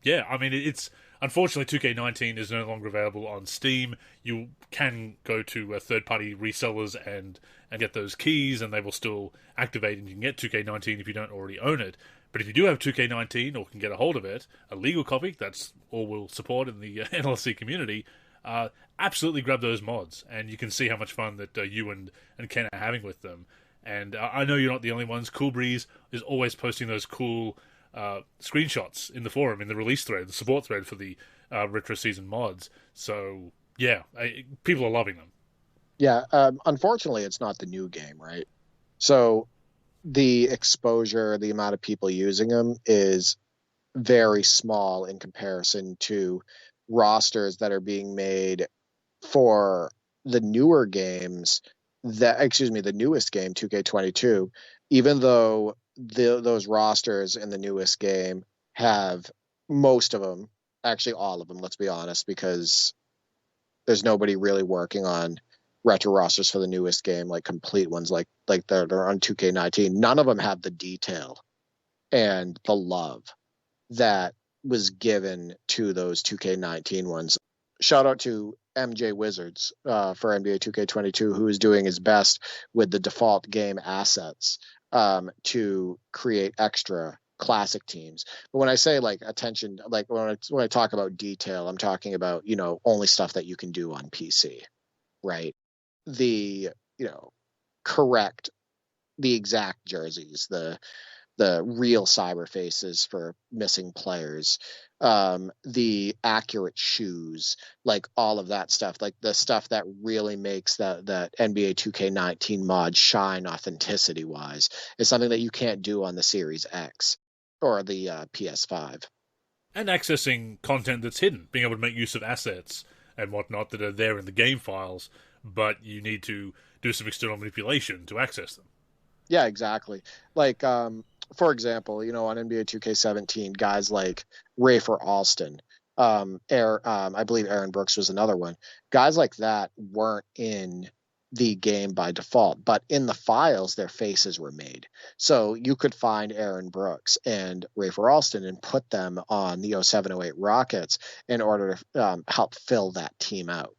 A: yeah, I mean, it's unfortunately 2K19 is no longer available on Steam. You can go to third-party resellers and get those keys, and they will still activate, and you can get 2K19 if you don't already own it. But if you do have 2K19 or can get a hold of it, a legal copy, that's all we'll support in the NLSC community, absolutely grab those mods, and you can see how much fun that you and Ken are having with them. And I know you're not the only ones. Cool Breeze is always posting those cool screenshots in the forum, in the release thread, the support thread for the retro season mods. So yeah, people are loving them.
B: Yeah, unfortunately, it's not the new game, right? So the exposure, the amount of people using them is very small in comparison to rosters that are being made for the newer games. The newest game, 2K22, even though those rosters in the newest game have most of them, actually all of them, let's be honest, because there's nobody really working on retro rosters for the newest game, like complete ones, like they're on 2K19. None of them have the detail and the love that was given to those 2K19 ones. Shout out to MJ Wizards for NBA 2K22, who is doing his best with the default game assets to create extra classic teams. But when I say like attention, like when I talk about detail, I'm talking about, only stuff that you can do on PC, right? The exact jerseys, the real cyber faces for missing players, the accurate shoes, like all of that stuff, like the stuff that really makes that NBA 2K19 mod shine authenticity wise, is something that you can't do on the Series X or the PS5.
A: And accessing content that's hidden, being able to make use of assets and whatnot that are there in the game files, but you need to do some external manipulation to access them.
B: Yeah, exactly. Like, for example, on NBA 2K17, guys like Rafer Alston, I believe Aaron Brooks was another one. Guys like that weren't in the game by default, but in the files, their faces were made. So you could find Aaron Brooks and Rafer Alston and put them on the 07-08 Rockets in order to help fill that team out.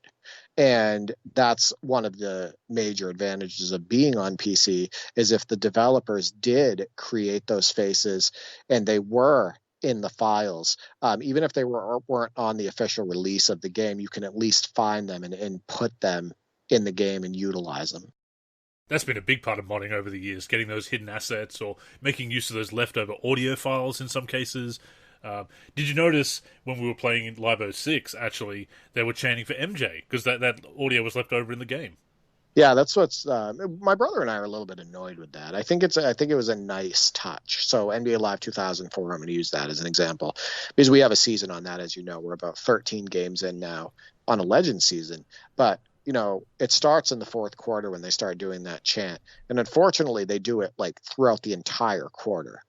B: And that's one of the major advantages of being on PC, is if the developers did create those faces and they were in the files, even if they weren't on the official release of the game, you can at least find them and put them in the game and utilize them.
A: That's been a big part of modding over the years, getting those hidden assets or making use of those leftover audio files in some cases. Did you notice when we were playing in Live 06, actually, they were chanting for MJ because that audio was left over in the game?
B: Yeah, that's what's my brother and I are a little bit annoyed with that. I think it was a nice touch. So NBA Live 2004, I'm going to use that as an example because we have a season on that. As you know, we're about 13 games in now on a Legends season. But it starts in the fourth quarter when they start doing that chant, and unfortunately, they do it like throughout the entire quarter.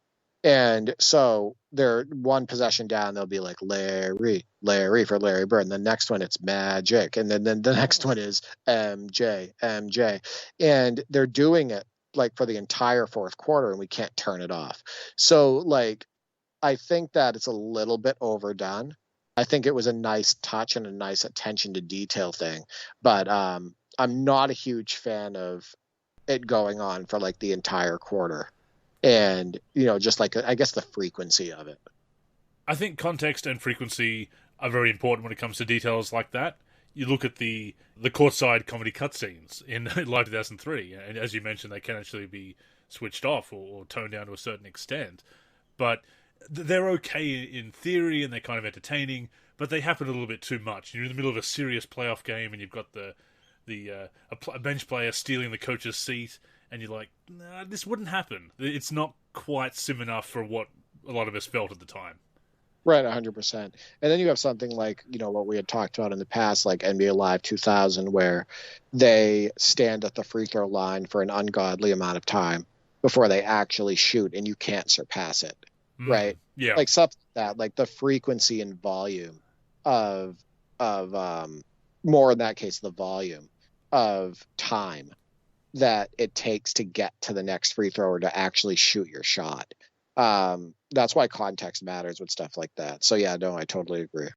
B: And so they're one possession down, they'll be like Larry for Larry Bird. And the next one, it's Magic. And then the next one is MJ. And they're doing it like for the entire fourth quarter, and we can't turn it off. So like, I think that it's a little bit overdone. I think it was a nice touch and a nice attention to detail thing. But I'm not a huge fan of it going on for like the entire quarter. And just like, I guess, the frequency of it.
A: I think context and frequency are very important when it comes to details like that. You look at the courtside comedy cutscenes in Live 2003, and as you mentioned, they can actually be switched off or toned down to a certain extent. But they're okay in theory, and they're kind of entertaining, but they happen a little bit too much. You're in the middle of a serious playoff game, and you've got a bench player stealing the coach's seat, and you're like, nah, this wouldn't happen. It's not quite sim enough for what a lot of us felt at the time.
B: Right, 100%. And then you have something like, what we had talked about in the past, like NBA Live 2000, where they stand at the free throw line for an ungodly amount of time before they actually shoot, and you can't surpass it, right?
A: Yeah.
B: Like stuff like that, like the frequency and volume of more in that case, the volume of time that it takes to get to the next free throw or to actually shoot your shot. That's why context matters with stuff like that. So yeah, no, I totally agree.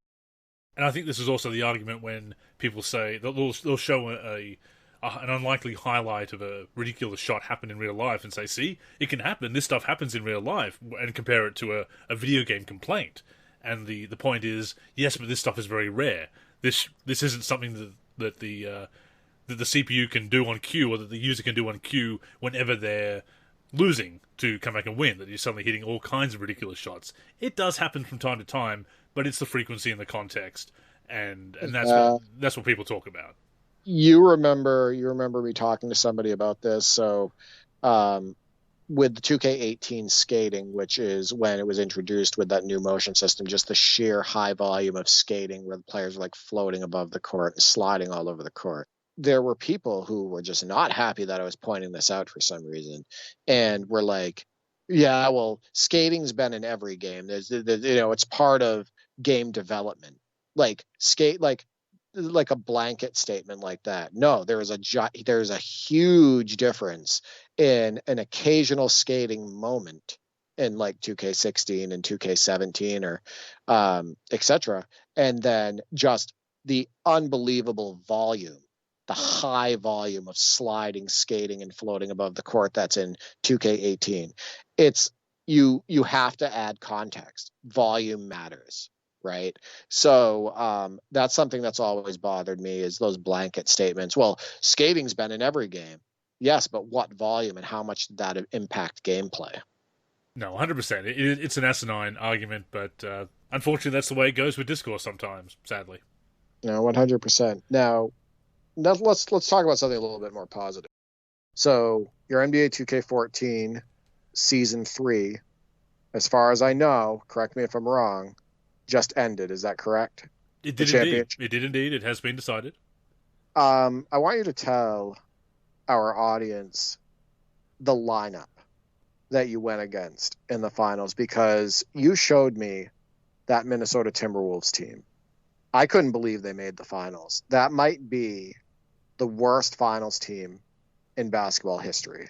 A: And I think this is also the argument when people say they'll show an unlikely highlight of a ridiculous shot happen in real life and say, see, it can happen. This stuff happens in real life, and compare it to a video game complaint. And the point is, yes, but this stuff is very rare. This isn't something that the CPU can do on cue, or that the user can do on cue whenever they're losing to come back and win, that you're suddenly hitting all kinds of ridiculous shots. It does happen from time to time, but it's the frequency and the context, and that's what people talk about.
B: You remember me talking to somebody about this. So with the 2K18 skating, which is when it was introduced with that new motion system, just the sheer high volume of skating where the players are like floating above the court and sliding all over the court. There were people who were just not happy that I was pointing this out for some reason, and were like, yeah, well, skating's been in every game. There's it's part of game development. Like skate, like a blanket statement like that. No, there's a huge difference in an occasional skating moment in like 2K16 and 2K17 or etc. And then just the unbelievable volume, the high volume of sliding, skating, and floating above the court that's in 2K18. It's you have to add context. Volume matters, right? So that's something that's always bothered me, is those blanket statements. Well, skating's been in every game. Yes, but what volume and how much did that impact gameplay?
A: No, 100%. It's an asinine argument, but unfortunately that's the way it goes with discourse sometimes, sadly.
B: No, 100%. Now let's talk about something a little bit more positive. So your NBA 2K14 Season 3, as far as I know, correct me if I'm wrong, just ended. Is that correct?
A: It
B: The
A: did indeed.
B: championship.
A: It did indeed. It has been decided.
B: I want you to tell our audience the lineup that you went against in the finals, because you showed me that Minnesota Timberwolves team. I couldn't believe they made the finals. That might be the worst finals team in basketball history.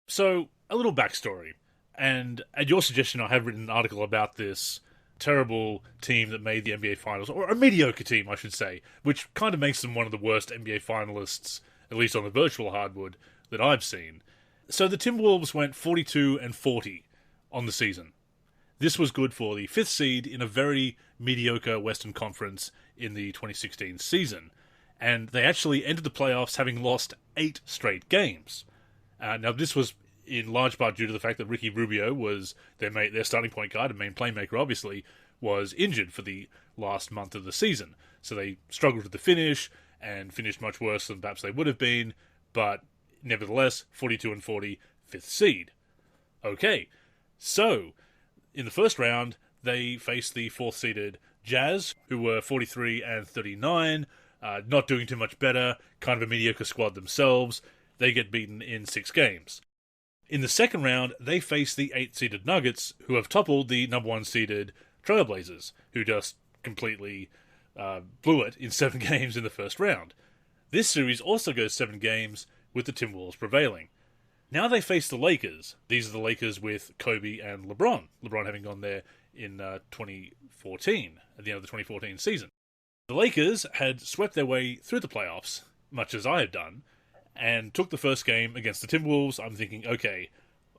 A: So, a little backstory. And at your suggestion, I have written an article about this terrible team that made the NBA Finals, or a mediocre team, I should say, which kind of makes them one of the worst NBA finalists, at least on the virtual hardwood, that I've seen. So the Timberwolves went 42-40 on the season. This was good for the fifth seed in a very mediocre Western Conference in the 2016 season. And they actually entered the playoffs having lost 8 straight games. Now, this was in large part due to the fact that Ricky Rubio was their starting point guard and main playmaker, obviously, was injured for the last month of the season. So they struggled at the finish and finished much worse than perhaps they would have been, but nevertheless, 42-40, fifth seed. Okay, so in the first round, they faced the fourth-seeded Jazz, who were 43-39, not doing too much better, kind of a mediocre squad themselves. They get beaten in 6 games. In the second round, they face the 8th-seeded Nuggets, who have toppled the number 1-seeded Trailblazers, who just completely blew it in 7 games in the first round. This series also goes 7 games, with the Timberwolves prevailing. Now they face the Lakers. These are the Lakers with Kobe and LeBron. LeBron having gone there in 2014, at the end of the 2014 season. The Lakers had swept their way through the playoffs, much as I had done, and took the first game against the Timberwolves. I'm thinking, okay,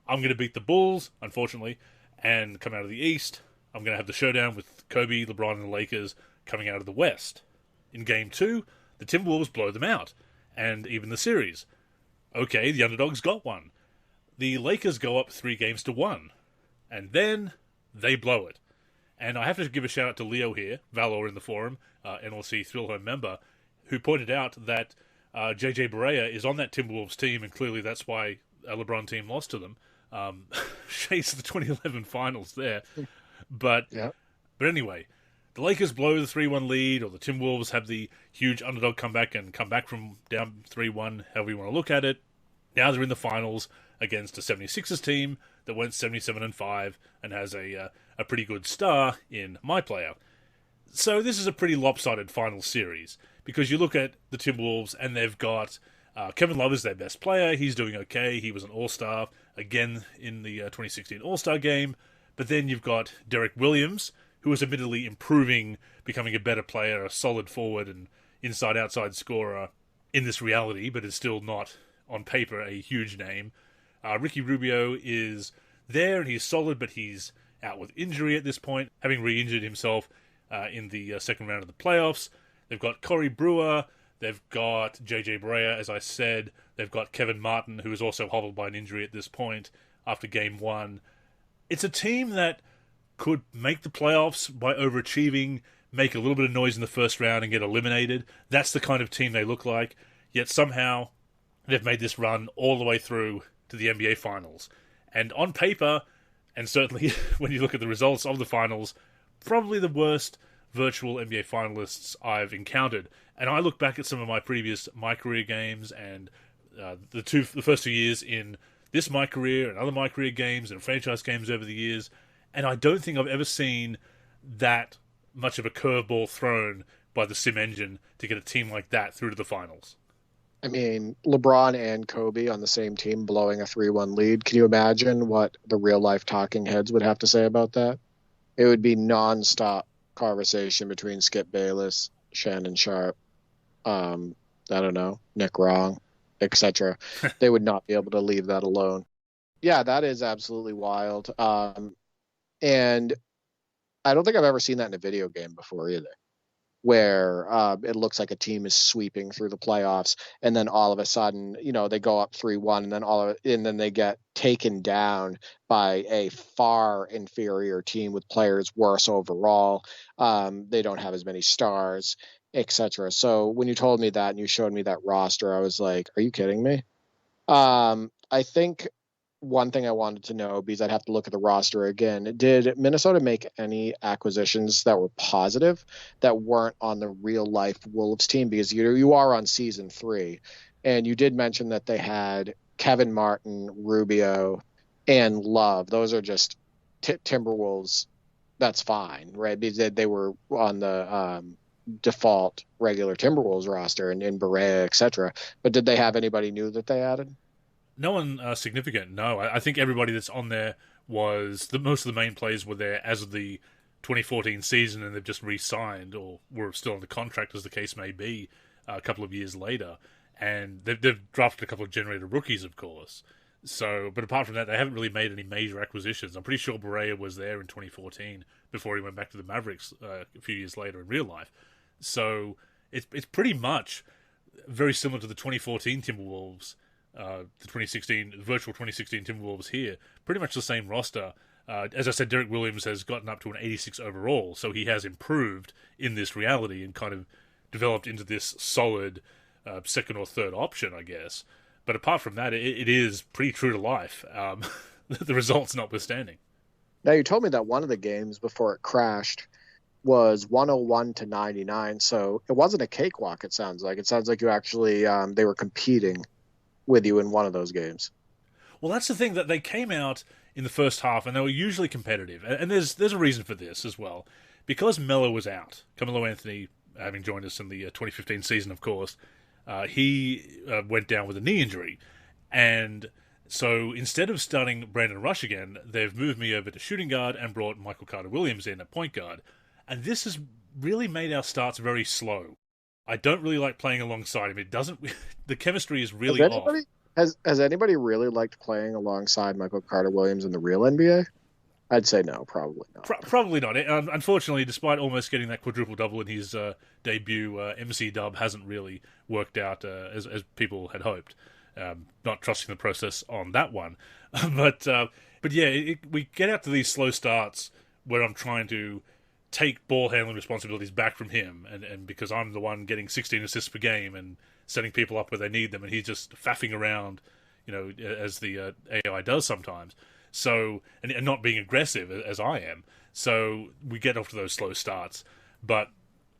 A: I'm going to beat the Bulls, unfortunately, and come out of the East. I'm going to have the showdown with Kobe, LeBron, and the Lakers coming out of the West. In Game 2, the Timberwolves blow them out, and even the series. Okay, the underdogs got one. The Lakers go up 3-1, and then they blow it. And I have to give a shout out to Leo here, Valor in the forum, NLSC Thrill Home member, who pointed out that JJ Barea is on that Timberwolves team, and clearly that's why a LeBron team lost to them. Shades of the 2011 finals there. But anyway, the Lakers blow the 3-1 lead, or the Timberwolves have the huge underdog comeback and come back from down 3-1, however you want to look at it. Now they're in the finals against a 76ers team that went 77-5 and has a pretty good star in MyPlayer. So this is a pretty lopsided final series, because you look at the Timberwolves and they've got Kevin Love is their best player. He's doing okay. He was an all-star again in the 2016 All-Star game. But then you've got Derek Williams, who is admittedly improving, becoming a better player, a solid forward and inside-outside scorer in this reality, but is still not, on paper, a huge name. Ricky Rubio is there and he's solid, but he's out with injury at this point, having re-injured himself in the second round of the playoffs. They've got Corey Brewer, they've got JJ Barea, as I said, they've got Kevin Martin, who is also hobbled by an injury at this point after Game 1. It's a team that could make the playoffs by overachieving, make a little bit of noise in the first round and get eliminated. That's the kind of team they look like, yet somehow they've made this run all the way through to the NBA Finals. And on paper, and certainly when you look at the results of the Finals, probably the worst virtual NBA finalists I've encountered. And I look back at some of my previous MyCAREER games and the first 2 years in this MyCAREER and other MyCAREER games and franchise games over the years, and I don't think I've ever seen that much of a curveball thrown by the sim engine to get a team like that through to the finals.
B: I mean, LeBron and Kobe on the same team blowing a 3-1 lead. Can you imagine what the real-life talking heads would have to say about that? It would be non-stop conversation between Skip Bayless, Shannon Sharp, I don't know, Nick Wrong, etc. They would not be able to leave that alone. Yeah, that is absolutely wild. And I don't think I've ever seen that in a video game before either, where it looks like a team is sweeping through the playoffs, and then all of a sudden, they go up 3-1, and then they get taken down by a far inferior team with players worse overall. They don't have as many stars, etc. So when you told me that and you showed me that roster, I was like, "Are you kidding me?" I think one thing I wanted to know, because I'd have to look at the roster again. Did Minnesota make any acquisitions that were positive that weren't on the real life Wolves team? Because you are on season 3, and you did mention that they had Kevin Martin, Rubio, and Love. Those are just Timberwolves. That's fine, right? Because they were on the default regular Timberwolves roster and in Barea, etc. But did they have anybody new that they added?
A: No one significant, no. I think everybody that's on there most of the main players were there as of the 2014 season, and they've just re-signed or were still on the contract, as the case may be, a couple of years later. And they've drafted a couple of generated rookies, of course. So, but apart from that, they haven't really made any major acquisitions. I'm pretty sure Barea was there in 2014 before he went back to the Mavericks a few years later in real life. So it's pretty much very similar to the 2014 Timberwolves, the virtual 2016 Timberwolves here. Pretty much the same roster. As I said, Derek Williams has gotten up to an 86 overall, so he has improved in this reality and kind of developed into this solid second or third option, I guess. But apart from that, it is pretty true to life, the results notwithstanding.
B: Now, you told me that one of the games before it crashed was 101-99, so it wasn't a cakewalk, it sounds like. It sounds like you actually, they were competing with you in one of those games.
A: Well, that's the thing, that they came out in the first half, and they were usually competitive. And there's a reason for this as well. Because Melo was out, Carmelo Anthony, having joined us in the 2015 season, of course, he went down with a knee injury. And so instead of starting Brandon Rush again, they've moved me over to shooting guard and brought Michael Carter-Williams in at point guard. And this has really made our starts very slow. I don't really like playing alongside him. The chemistry is really off.
B: Has anybody really liked playing alongside Michael Carter-Williams in the real NBA? I'd say no, probably not.
A: Probably not. Unfortunately, despite almost getting that quadruple-double in his debut, MC Dub hasn't really worked out as people had hoped. Not trusting the process on that one. But yeah, we get out to these slow starts where I'm trying to take ball handling responsibilities back from him, and because I'm the one getting 16 assists per game and setting people up where they need them, and he's just faffing around, as the AI does sometimes. So, and not being aggressive as I am. So we get off to those slow starts. But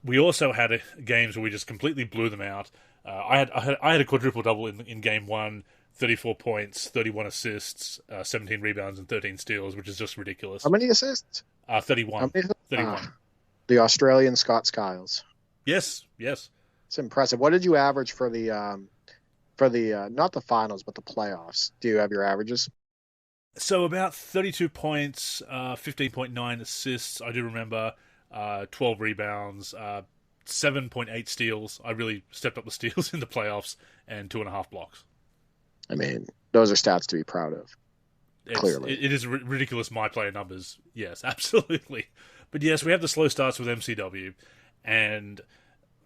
A: we also had games where we just completely blew them out. I had a quadruple double in game 1, 34 points, 31 assists, 17 rebounds, and 13 steals, which is just ridiculous.
B: How many assists?
A: 31.
B: How many?
A: 31.
B: The Australian Scott Skiles.
A: Yes.
B: It's impressive. What did you average for the not the finals, but the playoffs? Do you have your averages?
A: So about 32 points, 15.9 assists, I do remember, 12 rebounds, 7.8 steals. I really stepped up the steals in the playoffs, and 2.5 blocks.
B: I mean, those are stats to be proud of. Clearly.
A: It is ridiculous my player numbers. Yes, absolutely. But yes, we have the slow starts with MCW, and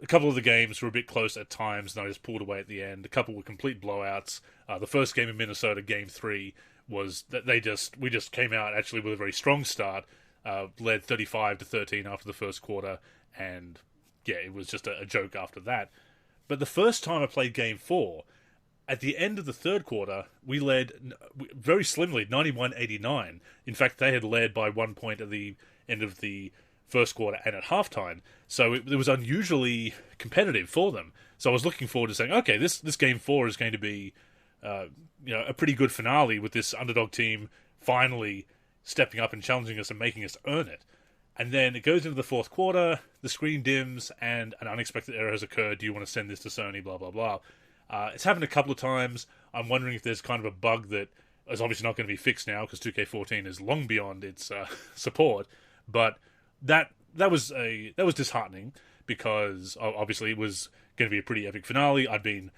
A: a couple of the games were a bit close at times, and I just pulled away at the end. A couple were complete blowouts. The first game in Minnesota, game 3, was that we just came out actually with a very strong start, led 35-13 after the first quarter, and yeah, it was just a joke after that. But the first time I played game 4, at the end of the third quarter, we led very slimly, 91-89. In fact, they had led by 1 point at the end of the first quarter and at halftime. So it was unusually competitive for them. So I was looking forward to saying, okay, this game 4 is going to be a pretty good finale with this underdog team finally stepping up and challenging us and making us earn it. And then it goes into the fourth quarter, the screen dims, and an unexpected error has occurred. Do you want to send this to Sony? Blah, blah, blah. It's happened a couple of times. I'm wondering if there's kind of a bug that is obviously not going to be fixed now because 2K14 is long beyond its support. But that was disheartening because obviously it was going to be a pretty epic finale. I'd been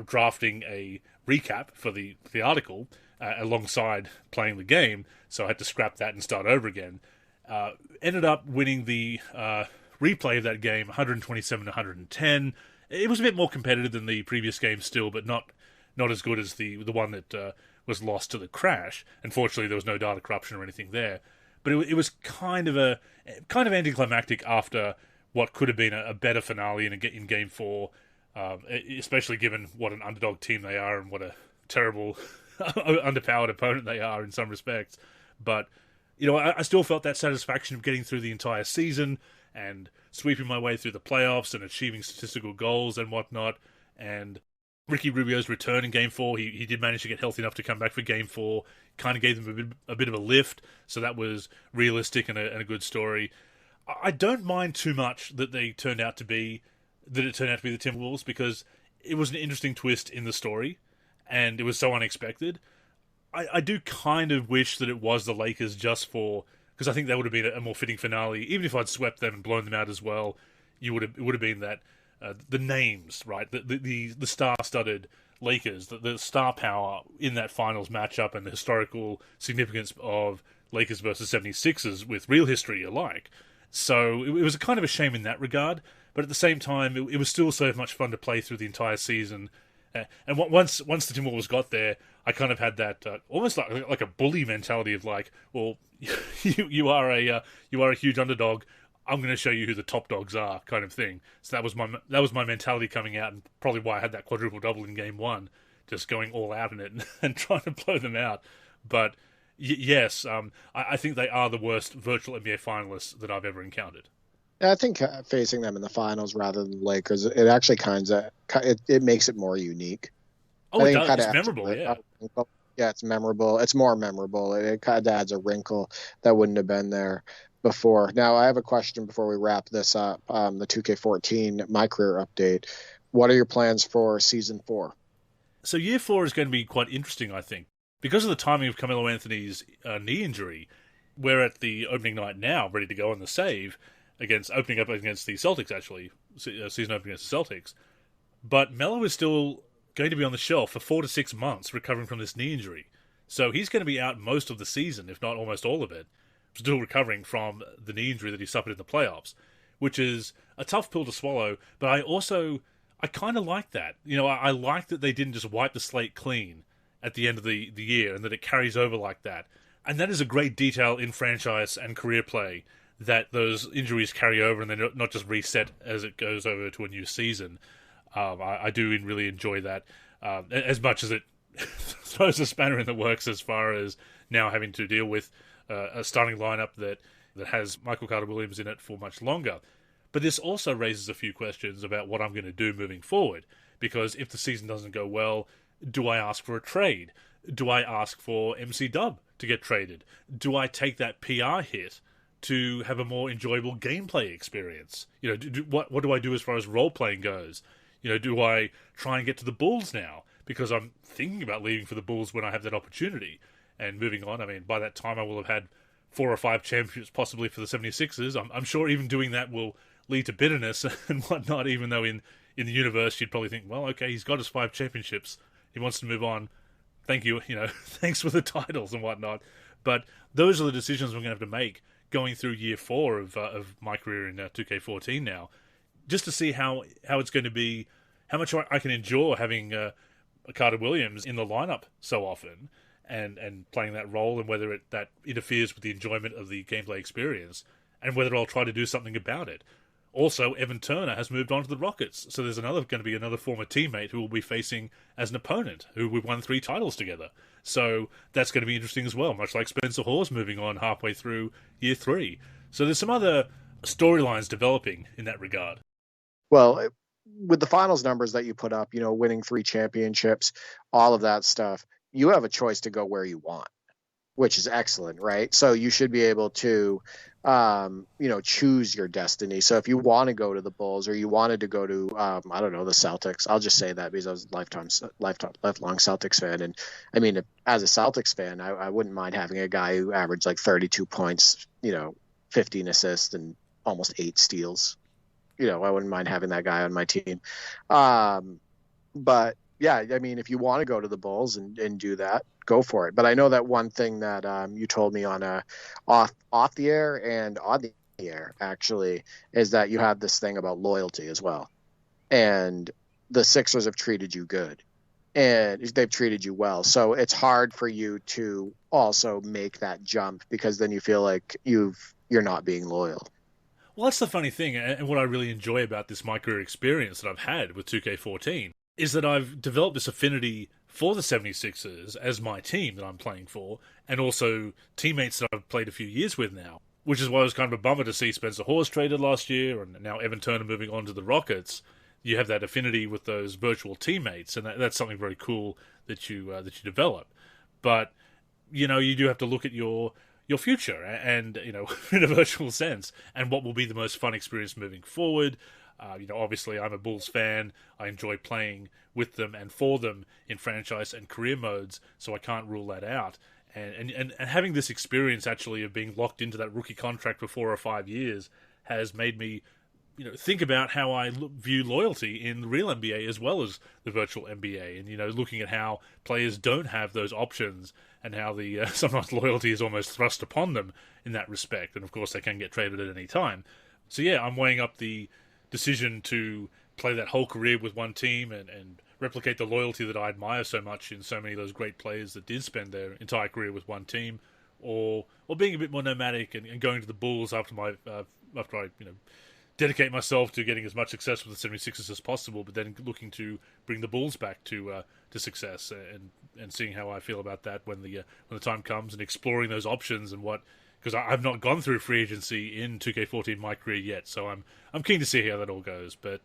A: drafting a recap for the article alongside playing the game, so I had to scrap that and start over again. Ended up winning the replay of that game 127-110. It was a bit more competitive than the previous game still, but not as good as the one that was lost to the crash. Unfortunately, there was no data corruption or anything there. But it was kind of anticlimactic after what could have been a better finale in Game 4, especially given what an underdog team they are and what a terrible underpowered opponent they are in some respects. But, I still felt that satisfaction of getting through the entire season and sweeping my way through the playoffs and achieving statistical goals and whatnot. And Ricky Rubio's return in Game 4, he did manage to get healthy enough to come back for Game 4, kind of gave them a bit of a lift, so that was realistic and a good story. I don't mind too much that it turned out to be the Timberwolves, because it was an interesting twist in the story, and it was so unexpected. I do kind of wish that it was the Lakers because I think that would have been a more fitting finale. Even if I'd swept them and blown them out as well, it would have been that the names, right? The star-studded Lakers, the star power in that finals matchup, and the historical significance of Lakers versus 76ers with real history alike. So it was kind of a shame in that regard, but at the same time, it was still so much fun to play through the entire season. And once the Timberwolves got there, I kind of had that almost like a bully mentality of like, well, you are a huge underdog. I'm going to show you who the top dogs are, kind of thing. So that was my mentality coming out, and probably why I had that quadruple double in Game 1, just going all out in it and trying to blow them out. But yes, I think they are the worst virtual NBA finalists that I've ever encountered.
B: I think facing them in the finals rather than the Lakers, it actually it makes it more unique.
A: Oh, it does. It's memorable, yeah.
B: Yeah, it's memorable. It's more memorable. It kind of adds a wrinkle that wouldn't have been there before. Now, I have a question before we wrap this up. The 2K14 MyCAREER update. What are your plans for Season 4?
A: So Year 4 is going to be quite interesting, I think. Because of the timing of Carmelo Anthony's knee injury, we're at the opening night now, ready to go on the save, opening up against the Celtics, actually, season opening against the Celtics. But Melo is still going to be on the shelf for 4 to 6 months recovering from this knee injury. So he's going to be out most of the season, if not almost all of it, still recovering from the knee injury that he suffered in the playoffs, which is a tough pill to swallow, but I kind of like that. I like that they didn't just wipe the slate clean at the end of the year, and that it carries over like that. And that is a great detail in franchise and career play, that those injuries carry over and they're not just reset as it goes over to a new season. I do really enjoy that, as much as it throws a spanner in the works as far as now having to deal with a starting lineup that has Michael Carter-Williams in it for much longer. But this also raises a few questions about what I'm going to do moving forward, because if the season doesn't go well, do I ask for a trade? Do I ask for MC Dub to get traded? Do I take that PR hit to have a more enjoyable gameplay experience? What do I do as far as role-playing goes? Do I try and get to the Bulls now? Because I'm thinking about leaving for the Bulls when I have that opportunity. And moving on, I mean, by that time I will have had 4 or 5 championships possibly for the 76ers. I'm sure even doing that will lead to bitterness and whatnot, even though in the universe you'd probably think, well, okay, he's got his 5 championships. He wants to move on. Thank you, thanks for the titles and whatnot. But those are the decisions we're going to have to make going through Year 4 of my career in 2K14 now, just to see how it's going to be, how much I can endure having Carter Williams in the lineup so often and playing that role, and whether that interferes with the enjoyment of the gameplay experience, and whether I'll try to do something about it. Also, Evan Turner has moved on to the Rockets, so there's going to be another former teammate who we'll be facing as an opponent, who we've won 3 titles together. So that's going to be interesting as well, much like Spencer Hawes moving on halfway through Year 3. So there's some other storylines developing in that regard.
B: Well, with the finals numbers that you put up, winning 3 championships, all of that stuff, you have a choice to go where you want, which is excellent, right? So you should be able to, choose your destiny. So if you want to go to the Bulls, or you wanted to go to, the Celtics, I'll just say that because I was a lifelong Celtics fan. And I mean, as a Celtics fan, I wouldn't mind having a guy who averaged like 32 points, 15 assists and almost 8 steals. I wouldn't mind having that guy on my team. But yeah, I mean, if you want to go to the Bulls and do that, go for it. But I know that one thing that you told me on off the air and on the air, actually, is that you have this thing about loyalty as well. And the Sixers have treated you good, and they've treated you well. So it's hard for you to also make that jump, because then you feel like you're not being loyal.
A: Well, that's the funny thing, and what I really enjoy about this MyCAREER experience that I've had with 2K14 is that I've developed this affinity for the 76ers as my team that I'm playing for, and also teammates that I've played a few years with now. Which is why it was kind of a bummer to see Spencer Hawes traded last year, and now Evan Turner moving on to the Rockets. You have that affinity with those virtual teammates, and that's something very cool that you develop. But you do have to look at your future, and in a virtual sense, and what will be the most fun experience moving forward. Obviously, I'm a Bulls fan. I enjoy playing with them and for them in franchise and career modes, so I can't rule that out. And having this experience actually of being locked into that rookie contract for 4 or 5 years has made me, think about how I view loyalty in the real NBA as well as the virtual NBA, and looking at how players don't have those options and how the sometimes loyalty is almost thrust upon them in that respect, and of course they can get traded at any time. So yeah, I'm weighing up the decision to play that whole career with one team and replicate the loyalty that I admire so much in so many of those great players that did spend their entire career with one team, or being a bit more nomadic and going to the Bulls after I dedicate myself to getting as much success with the 76ers as possible, but then looking to bring the Bulls back to success and seeing how I feel about that when the time comes, and exploring those options and because I've not gone through free agency in 2K14 my career yet, so I'm keen to see how that all goes. But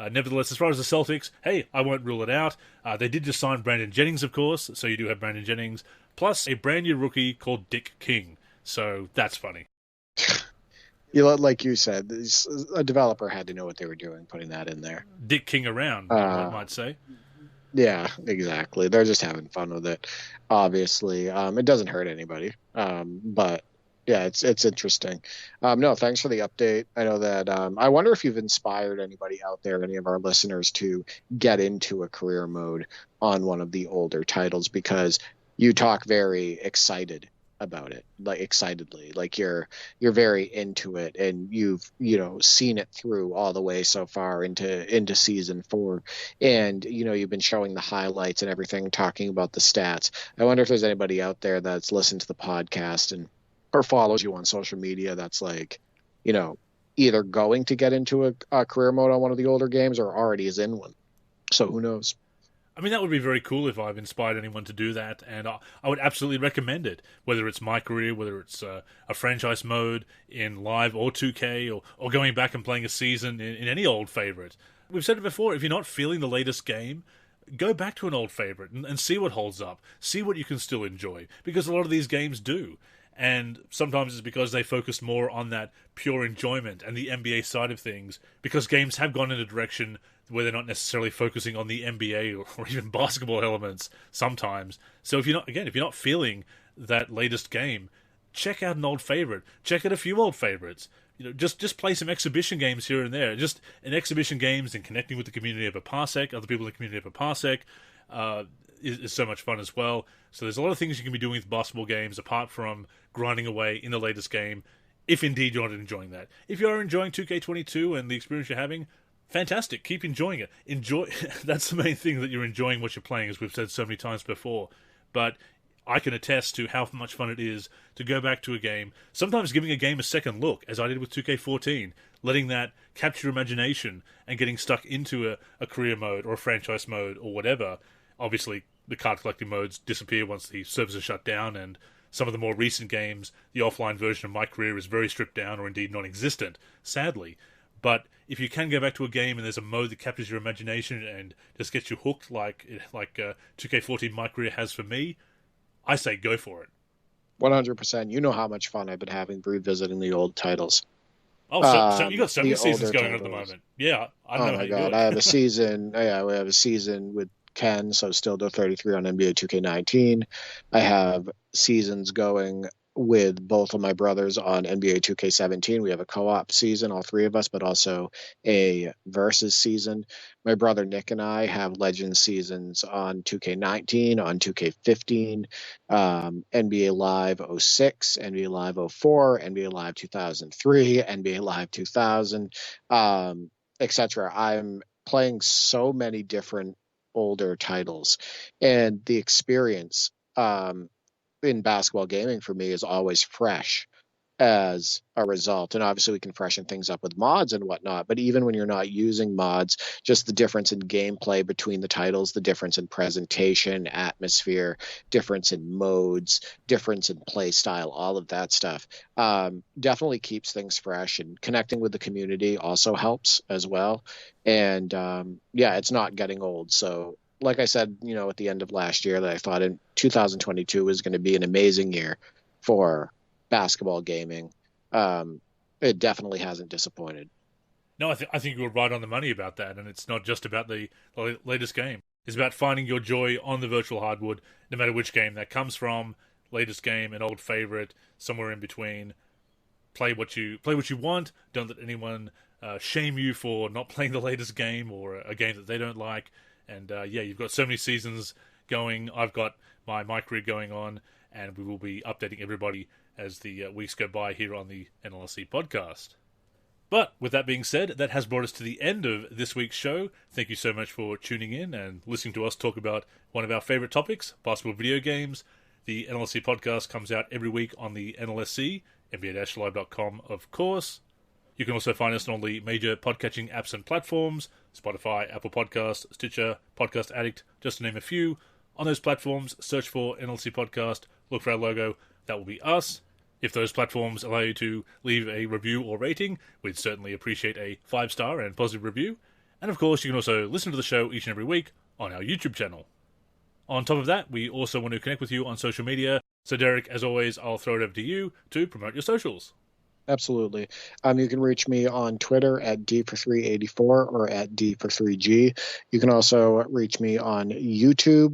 A: nevertheless, as far as the Celtics, hey, I won't rule it out. They did just sign Brandon Jennings, of course, so you do have Brandon Jennings, plus a brand new rookie called Dick King. So that's funny.
B: Like you said, a developer had to know what they were doing putting that in there.
A: Dick King around, one might say.
B: Yeah, exactly. They're just having fun with it. Obviously, it doesn't hurt anybody. But yeah, it's interesting. No, thanks for the update. I know that I wonder if you've inspired anybody out there, any of our listeners, to get into a career mode on one of the older titles, because you talk very excited about it, like excitedly, like you're very into it, and you've seen it through all the way so far into season 4, and you've been showing the highlights and everything, talking about the stats. I wonder if there's anybody out there that's listened to the podcast and or follows you on social media that's like, either going to get into a career mode on one of the older games or already is in one. So who knows?
A: I mean, that would be very cool if I've inspired anyone to do that, and I would absolutely recommend it, whether it's MyCAREER, whether it's a franchise mode in Live or 2K, or going back and playing a season in any old favorite. We've said it before, if you're not feeling the latest game, go back to an old favorite and see what holds up, see what you can still enjoy, because a lot of these games do. And sometimes it's because they focus more on that pure enjoyment and the NBA side of things, because games have gone in a direction where they're not necessarily focusing on the NBA or even basketball elements sometimes. So if you're not feeling that latest game, check out an old favorite. Check out a few old favorites. Just play some exhibition games here and there. Just in exhibition games and connecting with the community of a parsec, other people in the community of a parsec, is so much fun as well. So there's a lot of things you can be doing with basketball games apart from grinding away in the latest game, if indeed you're not enjoying that. If you are enjoying 2K22 and the experience you're having, fantastic. Keep enjoying it. Enjoy. That's the main thing, that you're enjoying what you're playing, as we've said so many times before. But I can attest to how much fun it is to go back to a game, sometimes giving a game a second look, as I did with 2K14, letting that capture your imagination and getting stuck into a career mode or a franchise mode or whatever. Obviously, the card collecting modes disappear once the servers are shut down, and some of the more recent games, the offline version of MyCAREER is very stripped down or indeed non-existent, sadly. But if you can go back to a game and there's a mode that captures your imagination and just gets you hooked like 2K14 MyCAREER has for me, I say go for it.
B: 100%. You know how much fun I've been having revisiting the old titles.
A: Oh, so you got so many seasons going on at the moment. Yeah, I don't know how you do it.
B: I have a season. Yeah, we have a season with Ken, so still do 33 on NBA 2K19. I have seasons going with both of my brothers on NBA 2K17. We have a co-op season, all three of us, but also a versus season. My brother Nick and I have Legends seasons on 2K19, on 2K15, NBA Live 06, NBA Live 04, NBA Live 2003, NBA Live 2000, etc. I'm playing so many different older titles, and the experience in basketball gaming for me is always fresh. as a result. And obviously we can freshen things up with mods and whatnot, but even when you're not using mods, just the difference in gameplay between the titles, the difference in presentation, atmosphere, difference in modes, difference in play style, all of that stuff definitely keeps things fresh, and connecting with the community also helps as well. And yeah, it's not getting old. So like I said, at the end of last year, that I thought in 2022 was going to be an amazing year for basketball gaming. It definitely hasn't disappointed.
A: No, I think you were right on the money about that, and it's not just about the latest game. It's about finding your joy on the virtual hardwood, no matter which game that comes from. Latest game, an old favorite, somewhere in between. Play what you want. Don't let anyone shame you for not playing the latest game or a game that they don't like. And yeah, you've got so many seasons going. I've got my MyCAREER going on, and we will be updating everybody as the weeks go by here on the NLSC Podcast. But with that being said, that has brought us to the end of this week's show. Thank you so much for tuning in and listening to us talk about one of our favorite topics, basketball video games. The NLSC Podcast comes out every week on the NLSC, NBA-live.com, of course. You can also find us on all the major podcatching apps and platforms, Spotify, Apple Podcasts, Stitcher, Podcast Addict, just to name a few. On those platforms, search for NLSC Podcast, look for our logo, that will be us. If those platforms allow you to leave a review or rating, we'd certainly appreciate a 5-star and positive review. And of course, you can also listen to the show each and every week on our YouTube channel. On top of that, we also want to connect with you on social media. So Derek, as always, I'll throw it over to you to promote your socials.
B: Absolutely. You can reach me on Twitter at D for384 or at D for3G. You can also reach me on YouTube.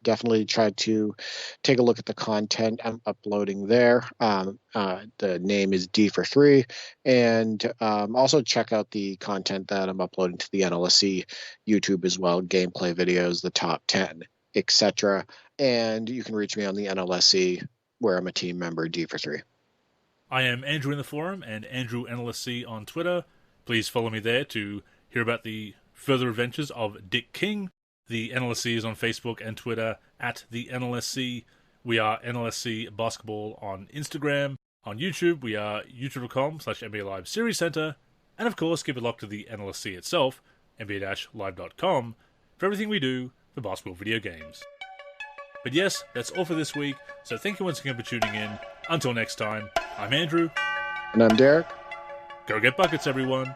B: Definitely try to take a look at the content I'm uploading there. The name is D for3. And also check out the content that I'm uploading to the NLSC YouTube as well, gameplay videos, the top 10, etc. And you can reach me on the NLSC, where I'm a team member, D for3.
A: I am Andrew in the forum and Andrew NLSC on Twitter. Please follow me there to hear about the further adventures of Dick King. The NLSC is on Facebook and Twitter at the NLSC. We are NLSC Basketball on Instagram. On YouTube, we are youtube.com/NBA Live Series Center. And of course, keep it locked to the NLSC itself, NBA-live.com, for everything we do for basketball video games. But yes, that's all for this week, so thank you once again for tuning in. Until next time, I'm Andrew.
B: And I'm Derek.
A: Go get buckets, everyone.